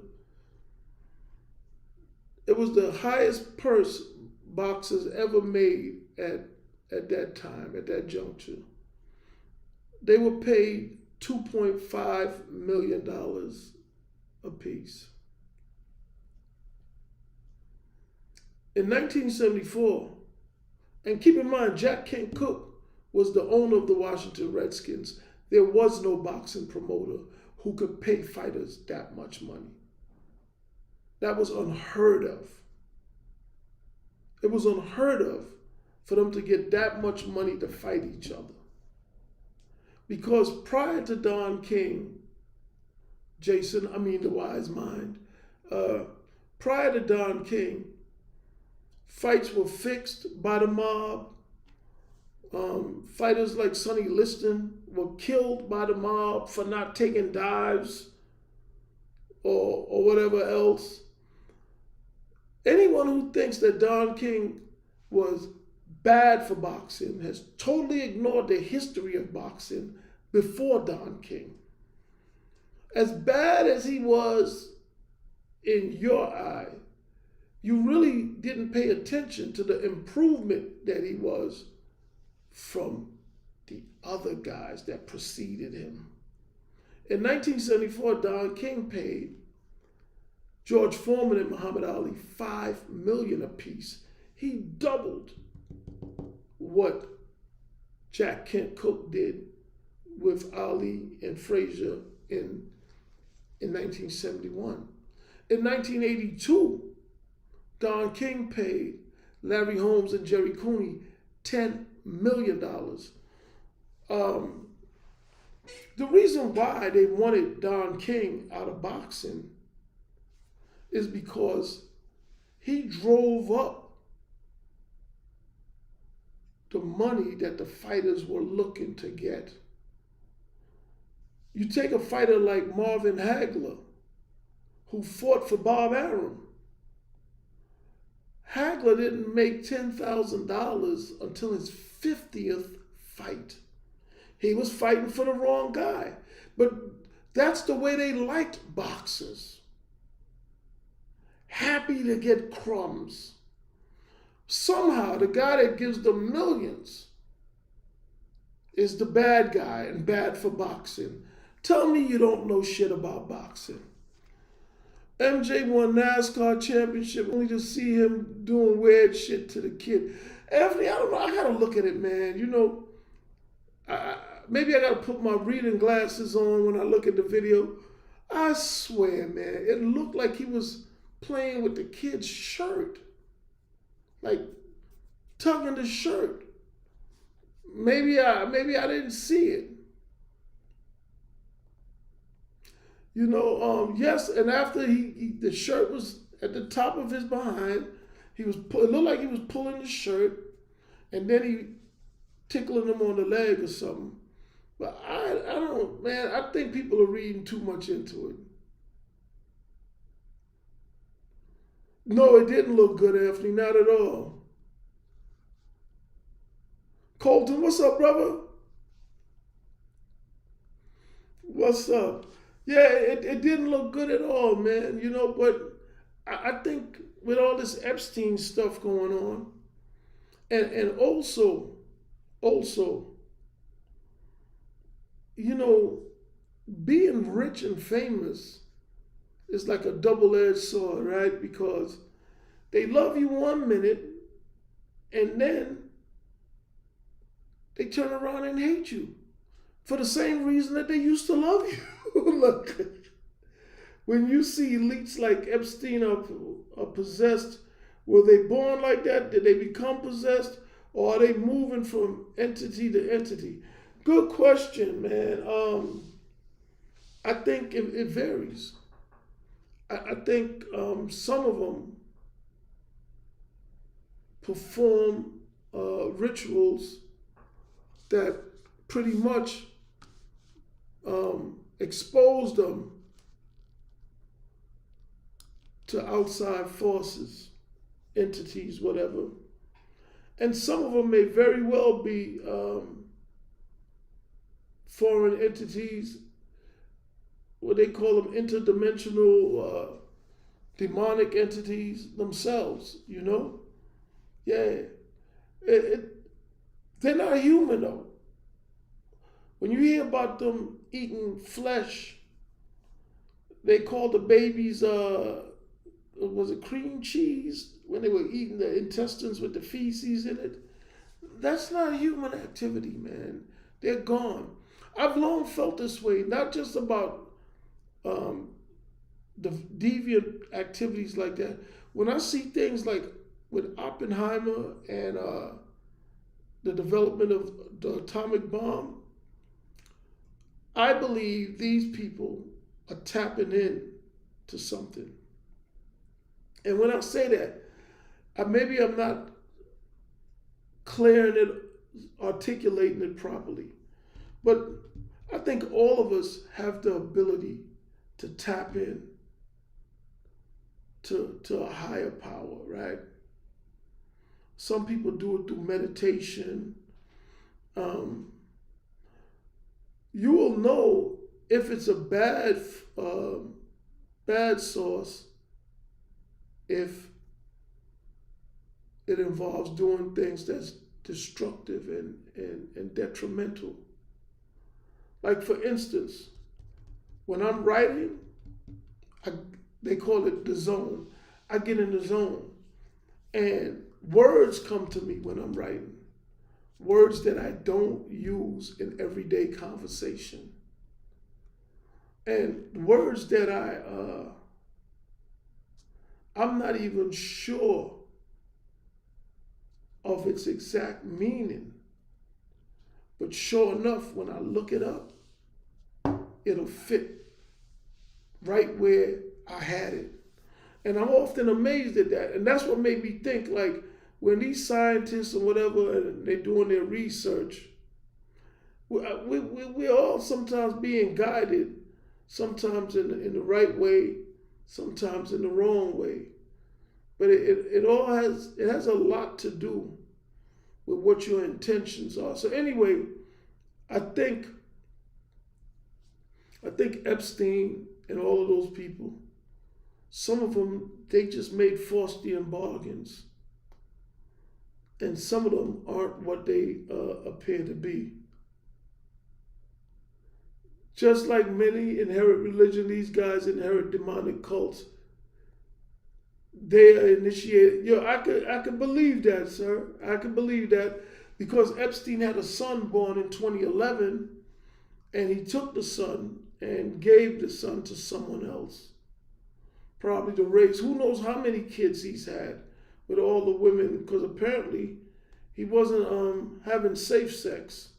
it was the highest purse boxers ever made at that time, at that juncture. They were paid $2.5 million apiece. In 1974, and keep in mind, Jack Kent Cooke was the owner of the Washington Redskins. There was no boxing promoter who could pay fighters that much money. That was unheard of. It was unheard of for them to get that much money to fight each other. Because prior to Don King, the wise mind, prior to Don King, fights were fixed by the mob. Fighters like Sonny Liston were killed by the mob for not taking dives or whatever else. Anyone who thinks that Don King was bad for boxing has totally ignored the history of boxing before Don King. As bad as he was in your eye, you really didn't pay attention to the improvement that he was from the other guys that preceded him. In 1974, Don King paid George Foreman and Muhammad Ali $5 million apiece. He doubled what Jack Kent Cooke did with Ali and Frazier in 1971. In 1982, Don King paid Larry Holmes and Jerry Cooney $10 million. The reason why they wanted Don King out of boxing is because he drove up the money that the fighters were looking to get. You take a fighter like Marvin Hagler, who fought for Bob Arum. Hagler didn't make $10,000 until his 50th fight. He was fighting for the wrong guy. But that's the way they liked boxers. Happy to get crumbs. Somehow, the guy that gives them millions is the bad guy and bad for boxing. Tell me you don't know shit about boxing. MJ won NASCAR championship only to see him doing weird shit to the kid. Anthony, I don't know. I gotta look at it, man. You know, maybe I gotta put my reading glasses on when I look at the video. I swear, man, it looked like he was playing with the kid's shirt. Like tugging the shirt. Maybe I didn't see it. You know, yes, and after the shirt was at the top of his behind, it looked like he was pulling the shirt, and then he tickling him on the leg or something. But I don't, man, I think people are reading too much into it. No, it didn't look good, Anthony. Not at all. Colton, what's up, brother? What's up? Yeah, it didn't look good at all, man. You know, but I think with all this Epstein stuff going on, and also, you know, being rich and famous is like a double-edged sword, right? Because they love you one minute, and then they turn around and hate you for the same reason that they used to love you. Look, when you see elites like Epstein are possessed, were they born like that? Did they become possessed? Or are they moving from entity to entity? Good question, man. I think it varies. I think some of them perform rituals that pretty much expose them to outside forces, entities, whatever. And some of them may very well be foreign entities, what they call them interdimensional demonic entities themselves, you know? Yeah. They're not human though. When you hear about them eating flesh, they call the babies, was it cream cheese? When they were eating the intestines with the feces in it. That's not human activity, man. They're gone. I've long felt this way, not just about the deviant activities like that. When I see things like with Oppenheimer and the development of the atomic bomb, I believe these people are tapping in to something. And when I say that, maybe I'm not clearing it, articulating it properly. But I think all of us have the ability to tap in to a higher power, right? Some people do it through meditation. You will know if it's a bad source if it involves doing things that's destructive and detrimental. Like for instance, when I'm writing, they call it the zone. I get in the zone and words come to me when I'm writing. Words that I don't use in everyday conversation. And words that I'm not even sure of its exact meaning. But sure enough, when I look it up, it'll fit right where I had it. And I'm often amazed at that. And that's what made me think, like, when these scientists or whatever, and they're doing their research, we're all sometimes being guided, sometimes in the right way, sometimes in the wrong way. But it has a lot to do with what your intentions are. So anyway, I think Epstein and all of those people, some of them, they just made Faustian bargains. And some of them aren't what they appear to be. Just like many inherit religion, these guys inherit demonic cults. They are initiated. I could believe that, sir. I could believe that because Epstein had a son born in 2011, and he took the son and gave the son to someone else, probably to raise. Who knows how many kids he's had with all the women? Because apparently he wasn't having safe sex.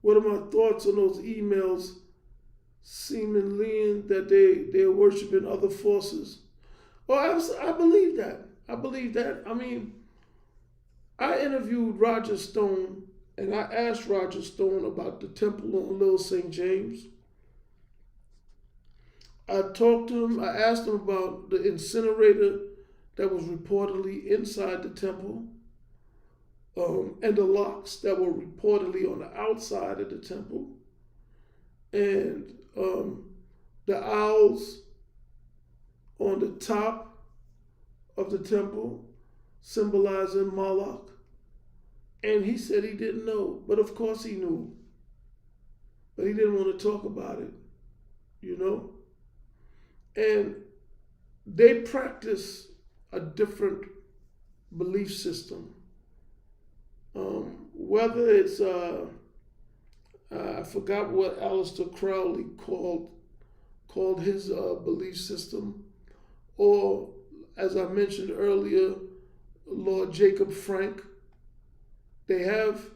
What are my thoughts on those emails seemingly that they're worshiping other forces? Oh, I believe that. I believe that. I mean, I interviewed Roger Stone, and I asked Roger Stone about the temple on Little St. James. I talked to him. I asked him about the incinerator that was reportedly inside the temple, and the locks that were reportedly on the outside of the temple, and the owls on the top of the temple, symbolizing Moloch. And he said he didn't know, but of course he knew. But he didn't want to talk about it, you know? And they practice a different belief system. Whether it's, I forgot what Aleister Crowley called his belief system, or as I mentioned earlier, Lord Jacob Frank. They have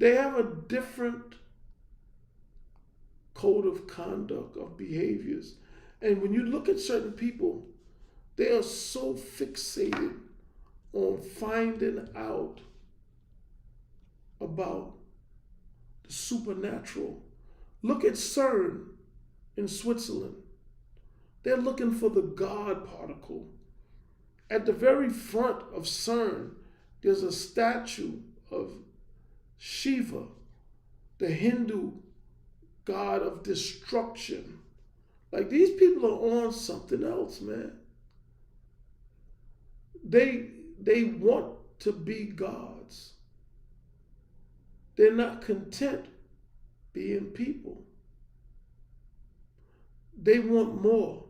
a different code of conduct, of behaviors. And when you look at certain people, they are so fixated on finding out about the supernatural. Look at CERN in Switzerland. They're looking for the God particle. At the very front of CERN, there's a statue of Shiva, the Hindu god of destruction. Like, these people are on something else, man. They want to be gods. They're not content being people. They want more.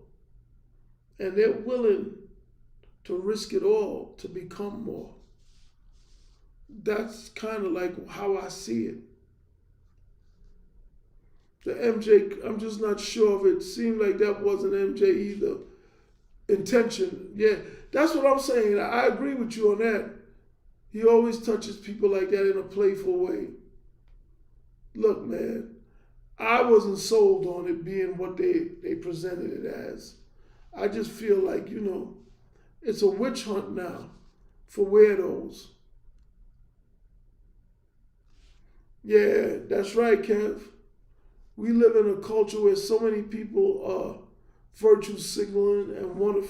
And they're willing to risk it all to become more. That's kind of like how I see it. The MJ, I'm just not sure if it seemed like that wasn't MJ either. Intention. Yeah, that's what I'm saying. I agree with you on that. He always touches people like that in a playful way. Look, man, I wasn't sold on it being what they presented it as. I just feel like, it's a witch hunt now for weirdos. Yeah, that's right, Kev. We live in a culture where so many people are virtue signaling and want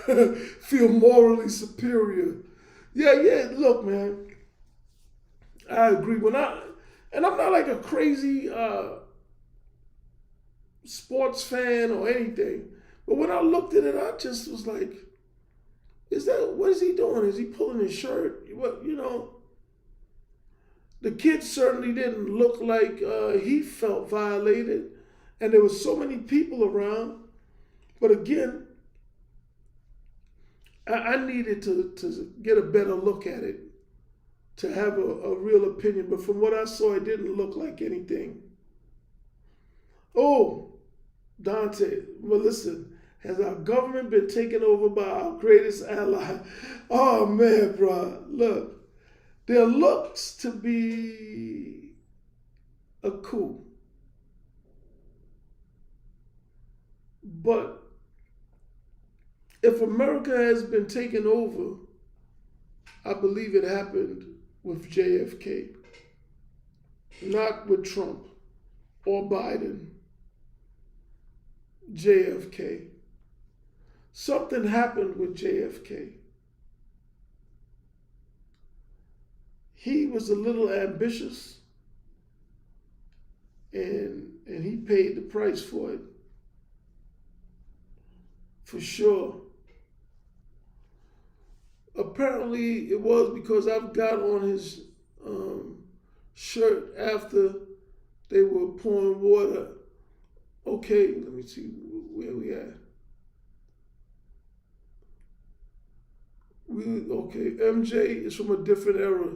to feel morally superior. Yeah, look, man, I agree. And I'm not like a crazy sports fan or anything, but when I looked at it, I just was like, what is he doing? Is he pulling his shirt? The kid certainly didn't look like he felt violated, and there were so many people around. But again, I needed to get a better look at it to have a real opinion. But from what I saw, it didn't look like anything. Oh, Dante, well, listen, has our government been taken over by our greatest ally? Oh, man, bro, look. There looks to be a coup. But if America has been taken over, I believe it happened with JFK, not with Trump or Biden. JFK. Something happened with JFK. He was a little ambitious, and he paid the price for it, for sure. Apparently, it was because I've got on his shirt after they were pouring water. Okay, let me see where we at. MJ is from a different era.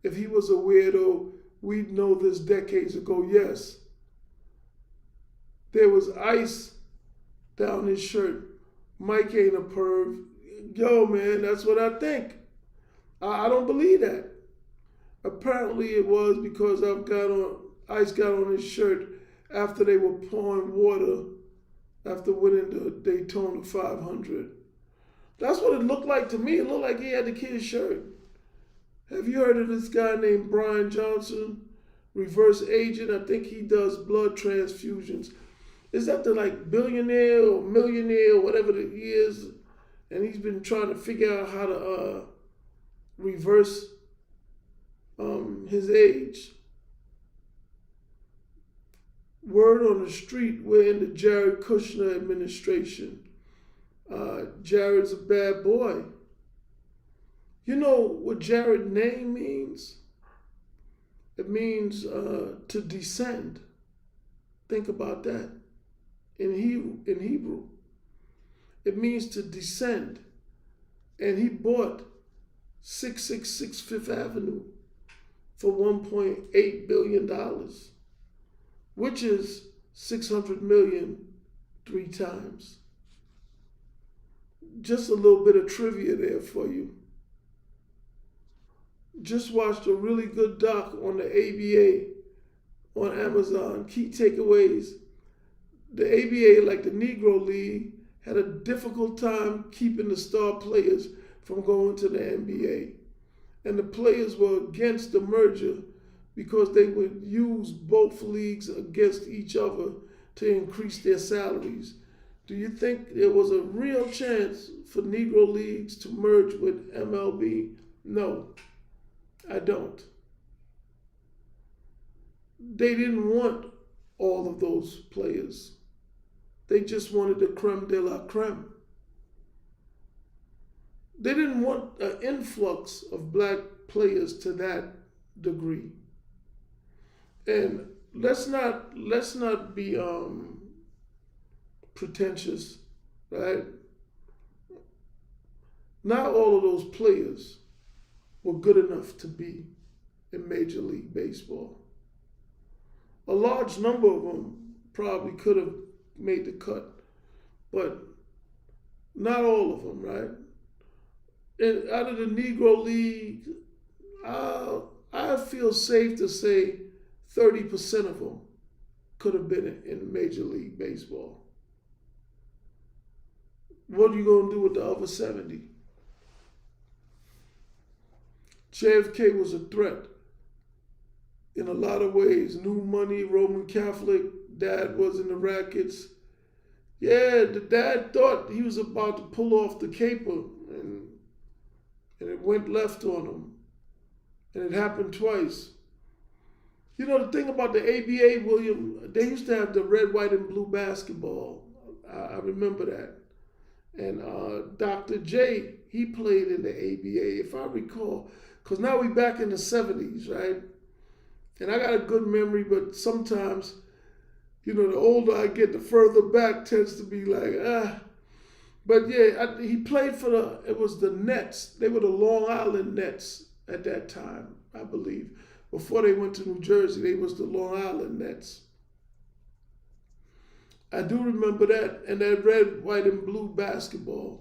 If he was a weirdo, we'd know this decades ago. Yes. There was ice down his shirt. Mike ain't a perv. Yo, man, that's what I think. I don't believe that. Apparently it was because ice got on his shirt after they were pouring water after winning the Daytona 500. That's what it looked like to me. It looked like he had the kid's shirt. Have you heard of this guy named Brian Johnson, reverse agent? I think he does blood transfusions. is that the like billionaire or millionaire or whatever he is, and he's been trying to figure out how to reverse his age. Word on the street, we're in the Jared Kushner administration. Jared's a bad boy. You know what Jared's name means? It means to descend. Think about that. In Hebrew, it means to descend. And he bought 666 Fifth Avenue for $1.8 billion, which is 600 million 3 times. Just a little bit of trivia there for you. Just watched a really good doc on the ABA on Amazon. Key takeaways. The ABA, like the Negro League, had a difficult time keeping the star players from going to the NBA. And the players were against the merger because they would use both leagues against each other to increase their salaries. Do you think there was a real chance for Negro leagues to merge with MLB? No, I don't. They didn't want all of those players. They just wanted the creme de la creme. They didn't want an influx of black players to that degree. And let's not be pretentious, right? Not all of those players were good enough to be in Major League Baseball. A large number of them probably could have made the cut, but not all of them, right? And out of the Negro League, I feel safe to say 30% of them could have been in Major League Baseball. What are you going to do with the other 70? JFK was a threat in a lot of ways. New money, Roman Catholic, dad was in the rackets. Yeah, the dad thought he was about to pull off the caper, and it went left on him. And it happened twice. You know, the thing about the ABA, William, they used to have the red, white, and blue basketball. I remember that. And Dr. J, he played in the ABA, if I recall. Because now we back in the 70s, right? And I got a good memory, but sometimes, you know, the older I get, the further back tends to be like, But yeah, he played for it was the Nets. They were the Long Island Nets at that time, I believe. Before they went to New Jersey, they was the Long Island Nets. I do remember that, and that red, white, and blue basketball.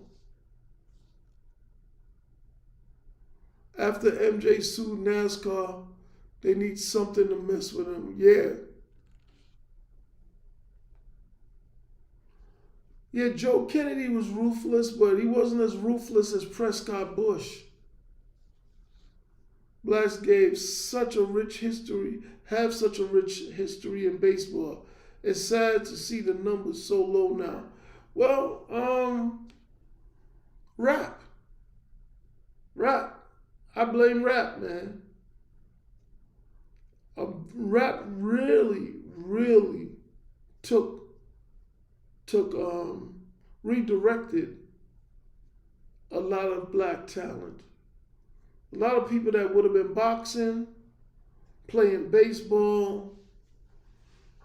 After MJ sued NASCAR, they need something to mess with him. Yeah, Joe Kennedy was ruthless, but he wasn't as ruthless as Prescott Bush. Blacks have such a rich history in baseball. It's sad to see the numbers so low now. Well, rap. I blame rap, man. Rap really redirected a lot of black talent. A lot of people that would have been boxing, playing baseball,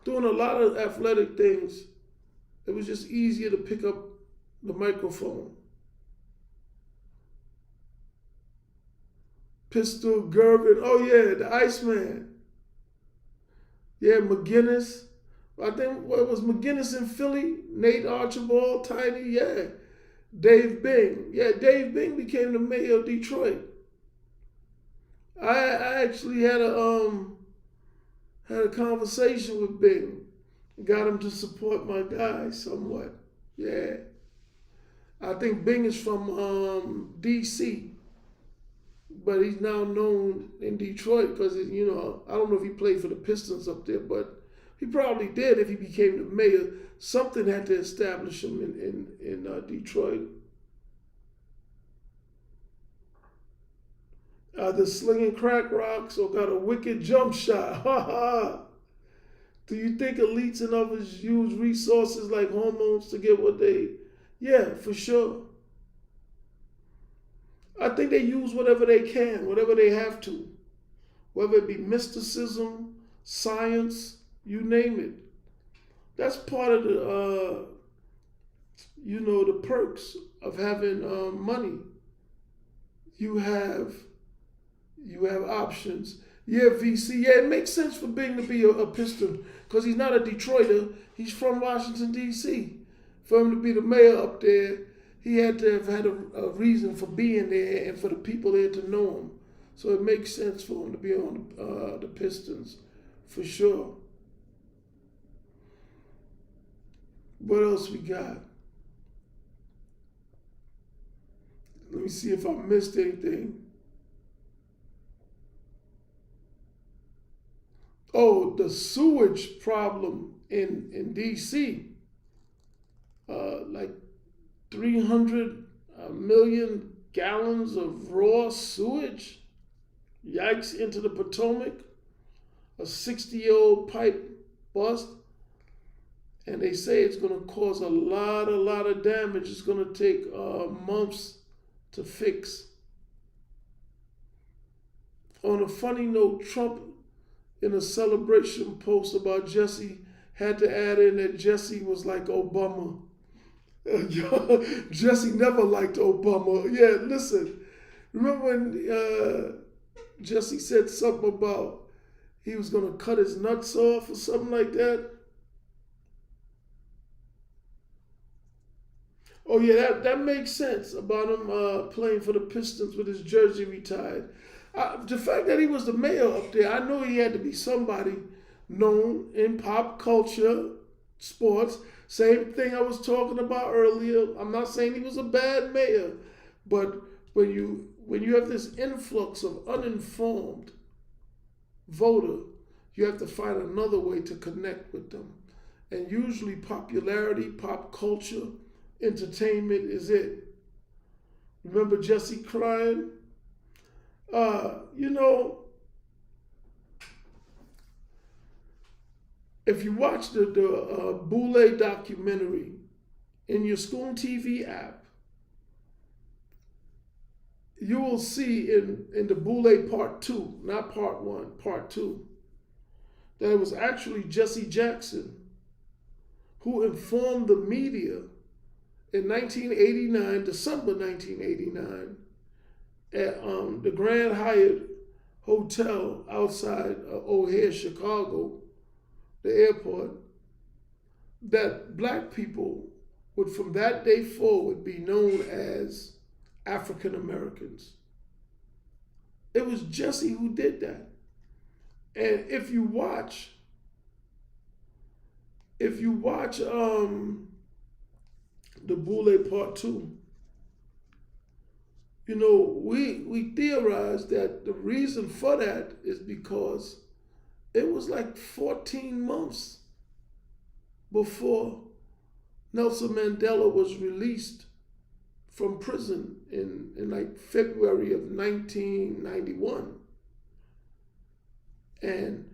doing a lot of athletic things. It was just easier to pick up the microphone. Pistol, Gervin, oh yeah, the Iceman. Yeah, McGinnis. I think, what was McGinnis in Philly? Nate Archibald, Tiny, yeah. Dave Bing. Yeah, Dave Bing became the mayor of Detroit. I actually had a conversation with Bing. Got him to support my guy somewhat. Yeah. I think Bing is from D.C., but he's now known in Detroit because, you know, I don't know if he played for the Pistons up there, but He probably did if he became the mayor. Something had to establish him in Detroit. Either slinging crack rocks or got a wicked jump shot. Ha ha. Do you think elites and others use resources like hormones to get what they... Yeah, for sure. I think they use whatever they can, whatever they have to. Whether it be mysticism, science, you name it. That's part of the, the perks of having money. You have options. Yeah, VC. Yeah, it makes sense for Bing to be a Piston because he's not a Detroiter. He's from Washington, D.C. For him to be the mayor up there, he had to have had a reason for being there and for the people there to know him. So it makes sense for him to be on the Pistons, for sure. What else we got? Let me see if I missed anything. Oh, the sewage problem in D.C. Like 300 million gallons of raw sewage. Yikes, into the Potomac. A 60-year-old pipe bust. And they say it's going to cause a lot of damage. It's going to take months to fix. On a funny note, Trump, in a celebration post about Jesse, had to add in that Jesse was like Obama. Jesse never liked Obama. Yeah, listen. Remember when Jesse said something about he was going to cut his nuts off or something like that? Oh, yeah, that makes sense about him playing for the Pistons with his jersey retired. The fact that he was the mayor up there, I know he had to be somebody known in pop culture, sports. Same thing I was talking about earlier. I'm not saying he was a bad mayor, but when you have this influx of uninformed voter, you have to find another way to connect with them. And usually popularity, pop culture, entertainment is it. Remember Jesse crying? If you watch the Boule documentary in your ScoonTV app, you will see in the Boule Part 2, not Part 1, Part 2, that it was actually Jesse Jackson who informed the media in 1989, December 1989, at the Grand Hyatt Hotel outside O'Hare, Chicago, the airport, that black people would from that day forward be known as African Americans. It was Jesse who did that. And if you watch the Boule Part 2, we theorized that the reason for that is because it was like 14 months before Nelson Mandela was released from prison in like February of 1991. And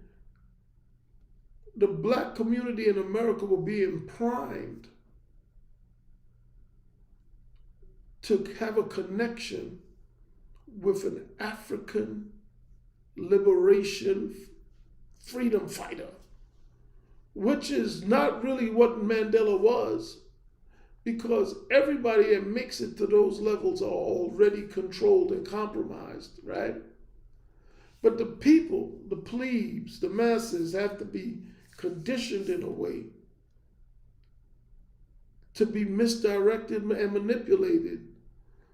the black community in America were being primed to have a connection with an African liberation freedom fighter, which is not really what Mandela was, because everybody that makes it to those levels are already controlled and compromised, right? But the people, the plebes, the masses have to be conditioned in a way to be misdirected and manipulated.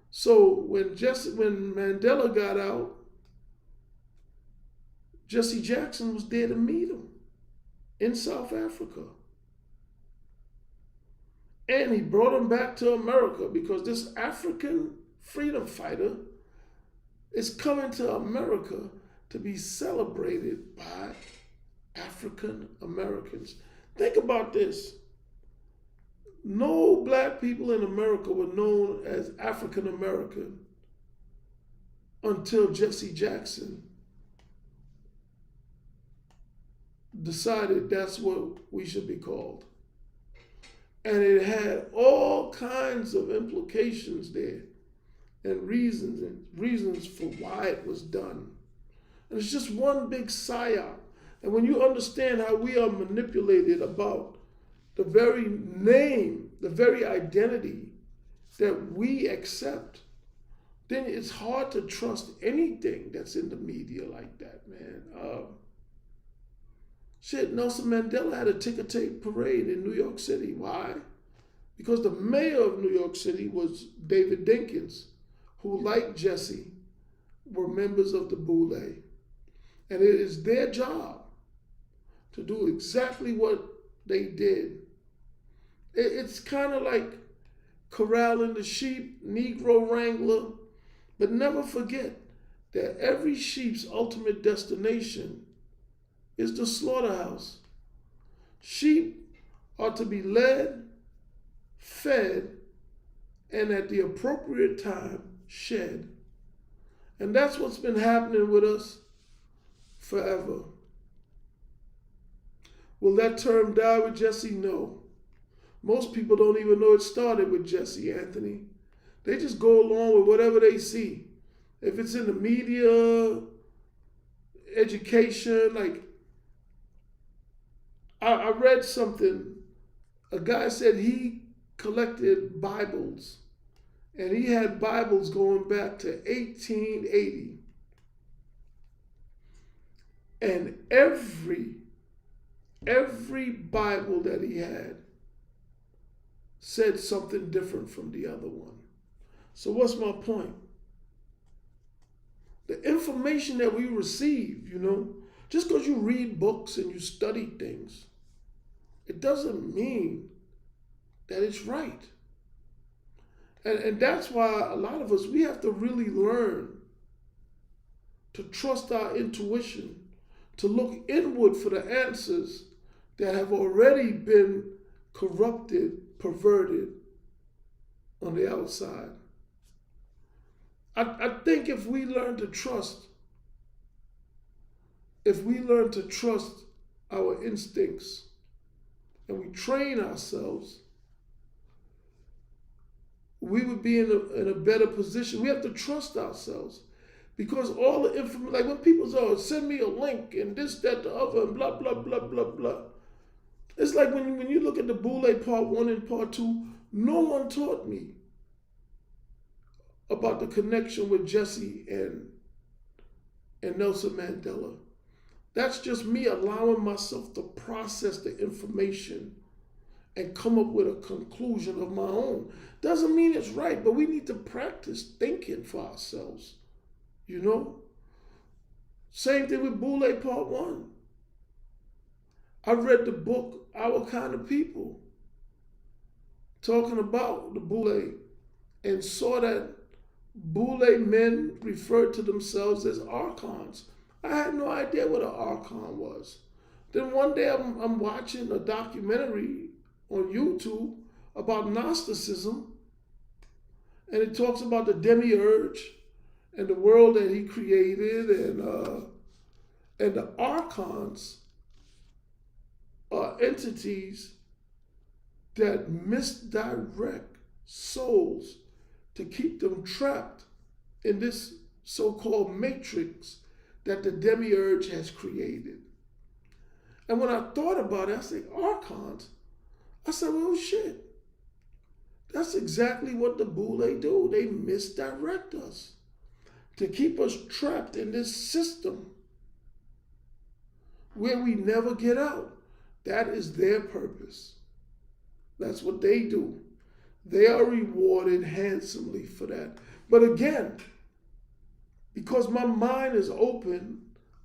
So when Mandela got out, Jesse Jackson was there to meet him in South Africa. And he brought him back to America because this African freedom fighter is coming to America to be celebrated by African Americans. Think about this. No black people in America were known as African American until Jesse Jackson decided that's what we should be called. And it had all kinds of implications there and reasons for why it was done. And it's just one big psyop. And when you understand how we are manipulated about the very name, the very identity that we accept, then it's hard to trust anything that's in the media like that, man. Nelson Mandela had a ticker tape parade in New York City. Why? Because the mayor of New York City was David Dinkins, who, like Jesse, were members of the Boule. And it is their job to do exactly what they did. It's kind of like corralling the sheep, Negro wrangler, but never forget that every sheep's ultimate destination is the slaughterhouse. Sheep are to be led, fed, and at the appropriate time, shed. And that's what's been happening with us forever. Will that term die with Jesse? No. Most people don't even know it started with Jesse, Anthony. They just go along with whatever they see. If it's in the media, education, like I read something. A guy said he collected Bibles, and he had Bibles going back to 1880. And every Bible that he had said something different from the other one. So what's my point? The information that we receive, just because you read books and you study things, it doesn't mean that it's right. And that's why a lot of us, we have to really learn to trust our intuition, to look inward for the answers that have already been corrupted, perverted on the outside. I think if we learn to trust our instincts and we train ourselves, we would be in a better position. We have to trust ourselves, because all the information, like when people say, send me a link and this, that, the other, and blah, blah, blah, blah, blah. It's like when you look at the Boule Part 1 and Part 2, no one taught me about the connection with Jesse and Nelson Mandela. That's just me allowing myself to process the information and come up with a conclusion of my own. Doesn't mean it's right, but we need to practice thinking for ourselves, Same thing with Boule Part 1. I read the book, Our Kind of People, talking about the Boule, and saw that Boule men referred to themselves as archons. I had no idea what an archon was. Then one day I'm watching a documentary on YouTube about Gnosticism, and it talks about the demiurge and the world that he created, and the archons are entities that misdirect souls to keep them trapped in this so-called matrix that the demiurge has created. And when I thought about it, I said, archons? I said, well, shit. That's exactly what the Boule do. They misdirect us to keep us trapped in this system where we never get out. That is their purpose. That's what they do. They are rewarded handsomely for that. But again, because my mind is open,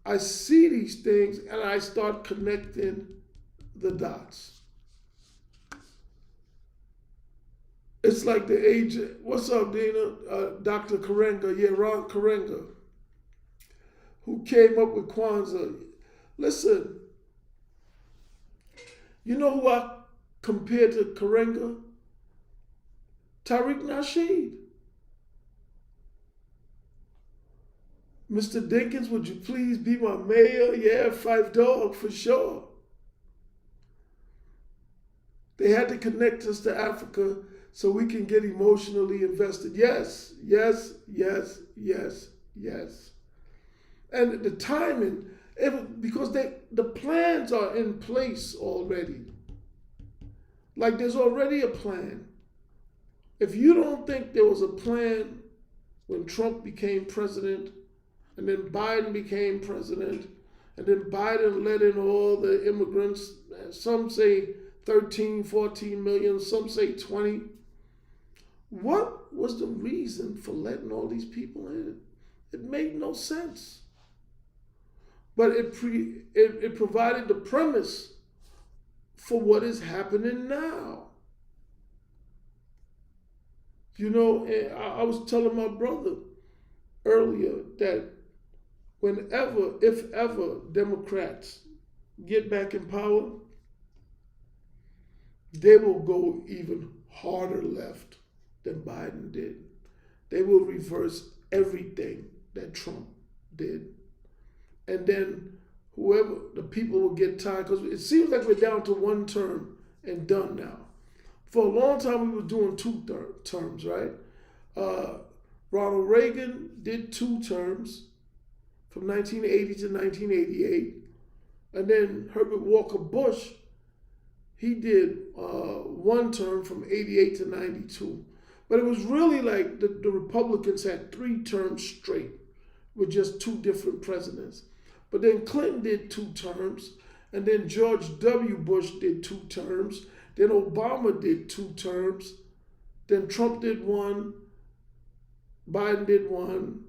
I see these things and I start connecting the dots. It's like the agent, what's up, Dina? Dr. Karenga, Ron Karenga, who came up with Kwanzaa. Listen, You know who I compared to Karenga? Tariq Nasheed. Mr. Dinkins, would you please be my mayor? Yeah, Five Dog for sure. They had to connect us to Africa so we can get emotionally invested. Yes, yes, yes, yes, yes. And the timing, because the plans are in place already. Like there's already a plan. If you don't think there was a plan when Trump became president, and then Biden became president, and then Biden let in all the immigrants, some say 13, 14 million, some say 20. What was the reason for letting all these people in? It made no sense. But it provided the premise for what is happening now. You know, I was telling my brother earlier that whenever, if ever, Democrats get back in power, they will go even harder left than Biden did. They will reverse everything that Trump did. And then the people will get tired, because it seems like we're down to one term and done now. For a long time, we were doing two terms, right? Ronald Reagan did 2 terms from 1980 to 1988. And then Herbert Walker Bush, he did 1 term from 88 to 92. But it was really like the Republicans had 3 terms straight with just 2 different presidents. But then Clinton did 2 terms, and then George W. Bush did 2 terms, then Obama did 2 terms, then Trump did 1, Biden did 1,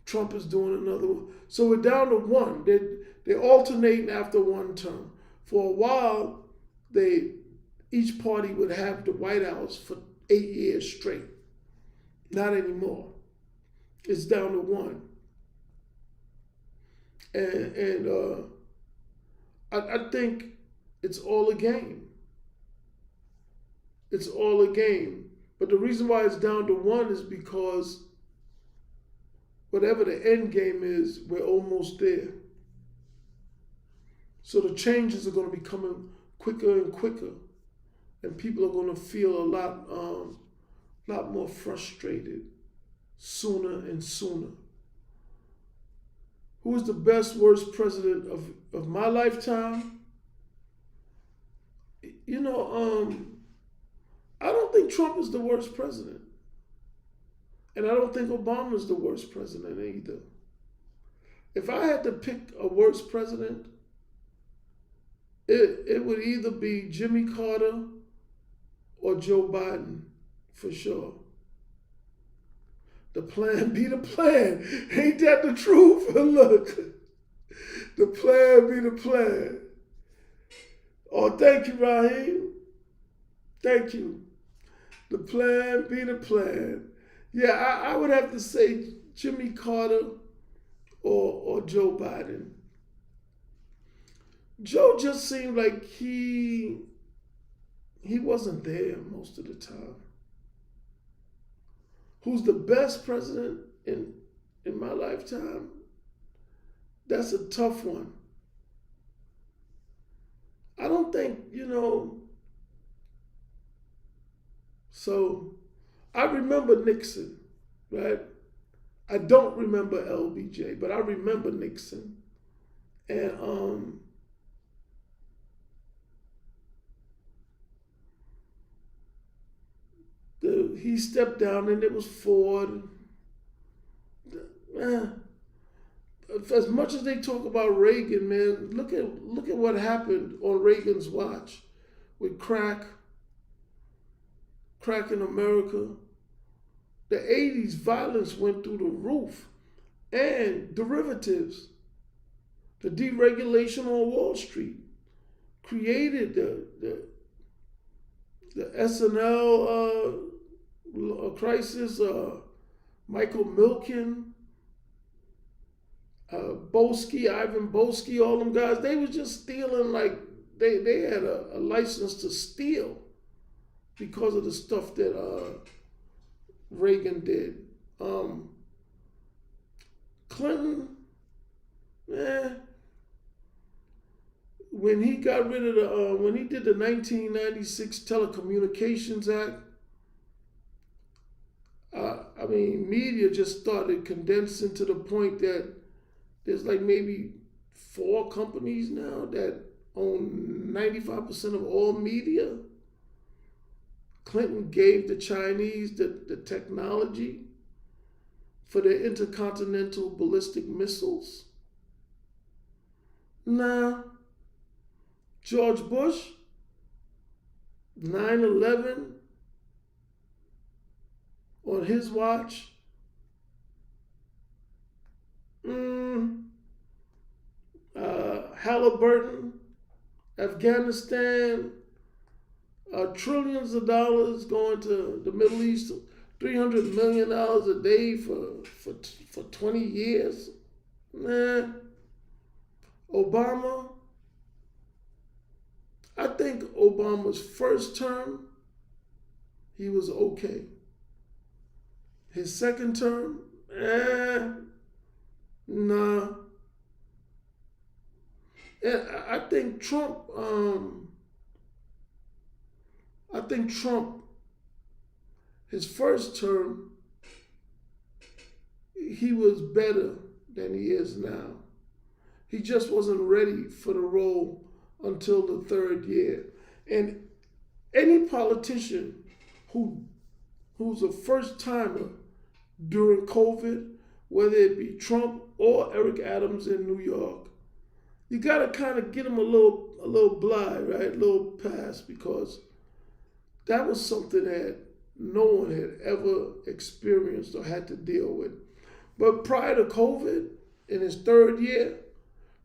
Trump is doing another one. So we're down to 1. They're alternating after 1 term. For a while, each party would have the White House for 8 years straight. Not anymore. It's down to 1. And I think it's all a game. It's all a game. But the reason why it's down to 1 is because whatever the end game is, we're almost there. So the changes are going to be coming quicker and quicker. And people are going to feel a lot more frustrated sooner and sooner. Who is the best, worst president of my lifetime? You know, I don't think Trump is the worst president. And I don't think Obama is the worst president either. If I had to pick a worst president, it would either be Jimmy Carter or Joe Biden, for sure. The plan be the plan. Ain't that the truth? Look, the plan be the plan. Oh, thank you, Raheem. Thank you. The plan be the plan. Yeah, I would have to say Jimmy Carter or Joe Biden. Joe just seemed like he wasn't there most of the time. Who's the best president in my lifetime? That's a tough one. I don't think, so I remember Nixon, right? I don't remember LBJ, but I remember Nixon. And he stepped down, and it was Ford. As much as they talk about Reagan, man, look at what happened on Reagan's watch with crack in America. The 80s violence went through the roof, and derivatives. The deregulation on Wall Street created the SNL crisis. Michael Milken, Ivan Boesky, all them guys, they was just stealing like they had a license to steal because of the stuff that Reagan did. Clinton, when he got rid of when he did the 1996 Telecommunications Act, I mean, media just started condensing to the point that there's like maybe 4 companies now that own 95% of all media. Clinton gave the Chinese the technology for their intercontinental ballistic missiles. Nah. George Bush, 9/11 on his watch. Halliburton, Afghanistan, trillions of dollars going to the Middle East, $300 million a day for 20 years. Nah. Obama, I think Obama's first term, he was okay. His second term, nah. And I think Trump, his first term, he was better than he is now. He just wasn't ready for the role until the 3rd year. And any politician who's a first timer during COVID, whether it be Trump or Eric Adams in New York, you gotta kind of get him a little bly, right? A little pass, because that was something that no one had ever experienced or had to deal with. But prior to COVID, in his 3rd year,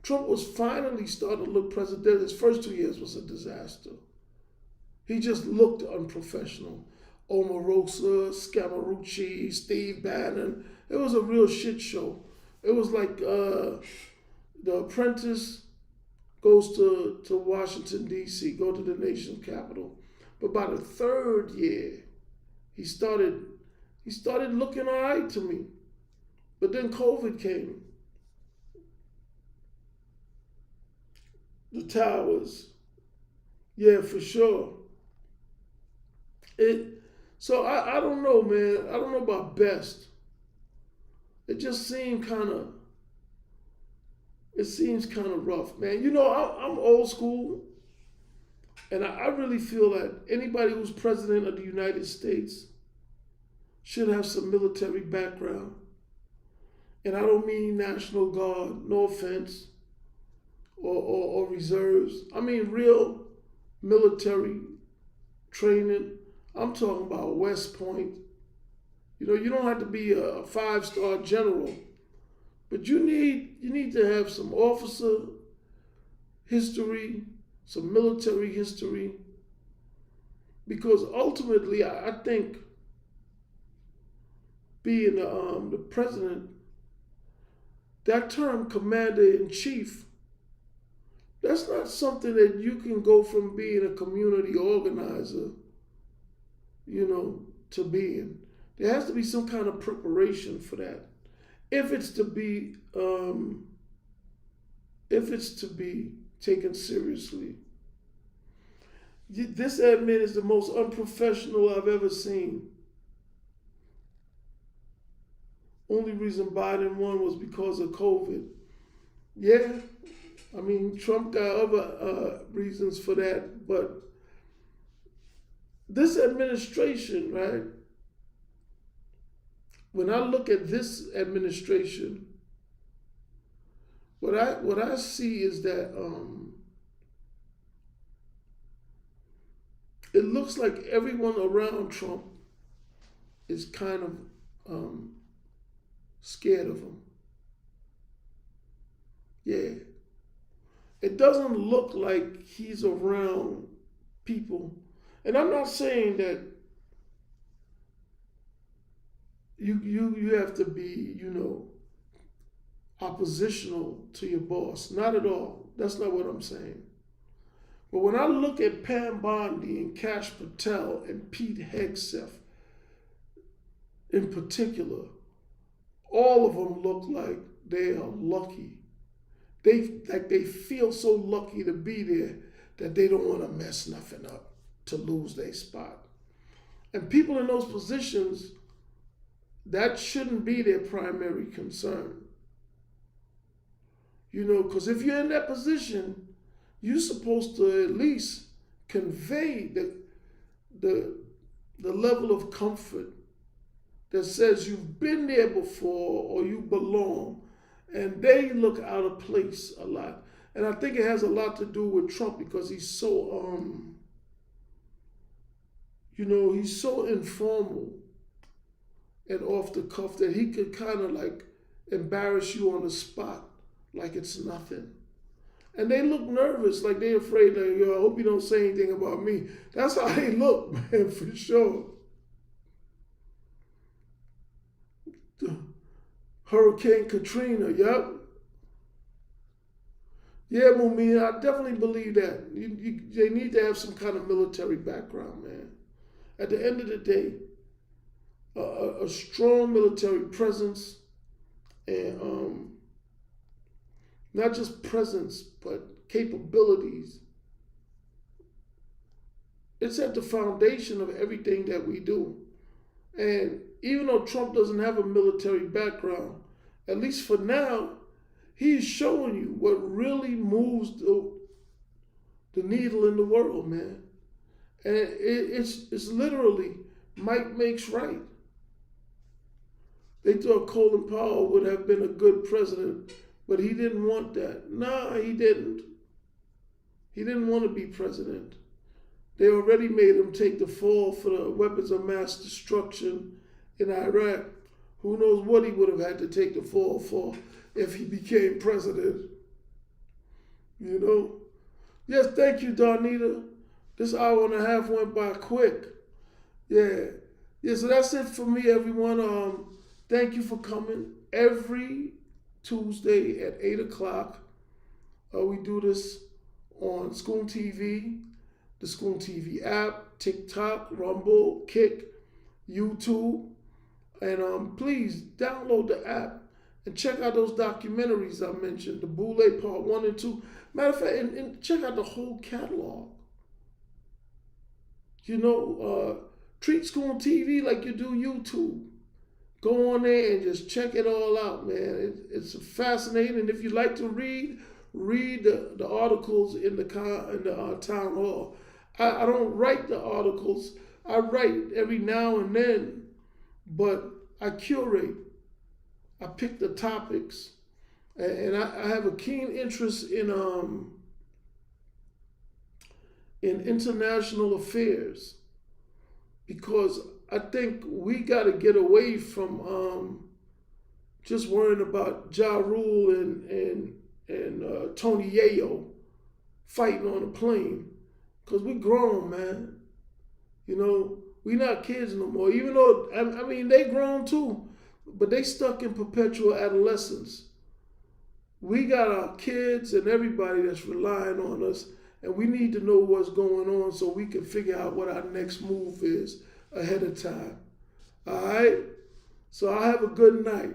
Trump was finally starting to look presidential. His first 2 years was a disaster. He just looked unprofessional. Omarosa, Scaramucci, Steve Bannon. It was a real shit show. It was like The Apprentice goes to Washington, D.C., go to the nation's capital. But by the 3rd year, he started looking all right to me. But then COVID came. The towers. Yeah, for sure. So I don't know, man. I don't know about best. It just seemed it seems kind of rough, man. You know, I'm old school, and I really feel that anybody who's president of the United States should have some military background. And I don't mean National Guard, no offense, or reserves. I mean real military training. I'm talking about West Point. You know, you don't have to be a 5-star general, but you need to have some officer history, some military history, because ultimately I think being the president, that term commander-in-chief, that's not something that you can go from being a community organizer, you know, to being. There has to be some kind of preparation for that. If it's to be taken seriously. This admin is the most unprofessional I've ever seen. Only reason Biden won was because of COVID. Yeah, I mean, Trump got other reasons for that, but this administration, right? When I look at this administration, what I see is that it looks like everyone around Trump is kind of scared of him. Yeah. It doesn't look like he's around people. And I'm not saying that you have to be, you know, oppositional to your boss. Not at all. That's not what I'm saying. But when I look at Pam Bondi and Kash Patel and Pete Hegseth in particular, all of them look like they are lucky. They feel so lucky to be there that they don't want to mess nothing up to lose their spot. And people in those positions, that shouldn't be their primary concern. You know, because if you're in that position, you're supposed to at least convey the level of comfort that says you've been there before or you belong. And they look out of place a lot. And I think it has a lot to do with Trump because he's so, he's so informal and off the cuff that he could kind of like embarrass you on the spot like it's nothing. And they look nervous, like they're afraid, like, yo, I hope you don't say anything about me. That's how they look, man, for sure. Hurricane Katrina, yep. Yeah, Mumia, I definitely believe that. They need to have some kind of military background, man. At the end of the day, a strong military presence and not just presence, but capabilities. It's at the foundation of everything that we do. And even though Trump doesn't have a military background, at least for now, he's showing you what really moves the needle in the world, man. And it's literally might makes right. They thought Colin Powell would have been a good president, but he didn't want that. Nah, he didn't. He didn't want to be president. They already made him take the fall for the weapons of mass destruction in Iraq. Who knows what he would have had to take the fall for if he became president. You know? Yes, thank you, Darnita. This hour and a half went by quick. Yeah. Yeah, so that's it for me, everyone. Thank you for coming. Every Tuesday at 8 o'clock, we do this on ScoonTV, the ScoonTV app, TikTok, Rumble, Kick, YouTube. And please download the app and check out those documentaries I mentioned, the Boule Part 1 and 2. Matter of fact, and check out the whole catalog. You know, treat ScoonTV like you do YouTube. Go on there and just check it all out, man. It's fascinating. And if you like to read the articles in the town hall. I don't write the articles. I write every now and then, but I curate. I pick the topics, and I have a keen interest in international affairs because I think we got to get away from just worrying about Ja Rule and Tony Yayo fighting on a plane, because we grown, man. You know, we not kids no more. Even though I mean they grown too, but they stuck in perpetual adolescence. We got our kids and everybody that's relying on us, and we need to know what's going on so we can figure out what our next move is ahead of time. All right? So I have a good night.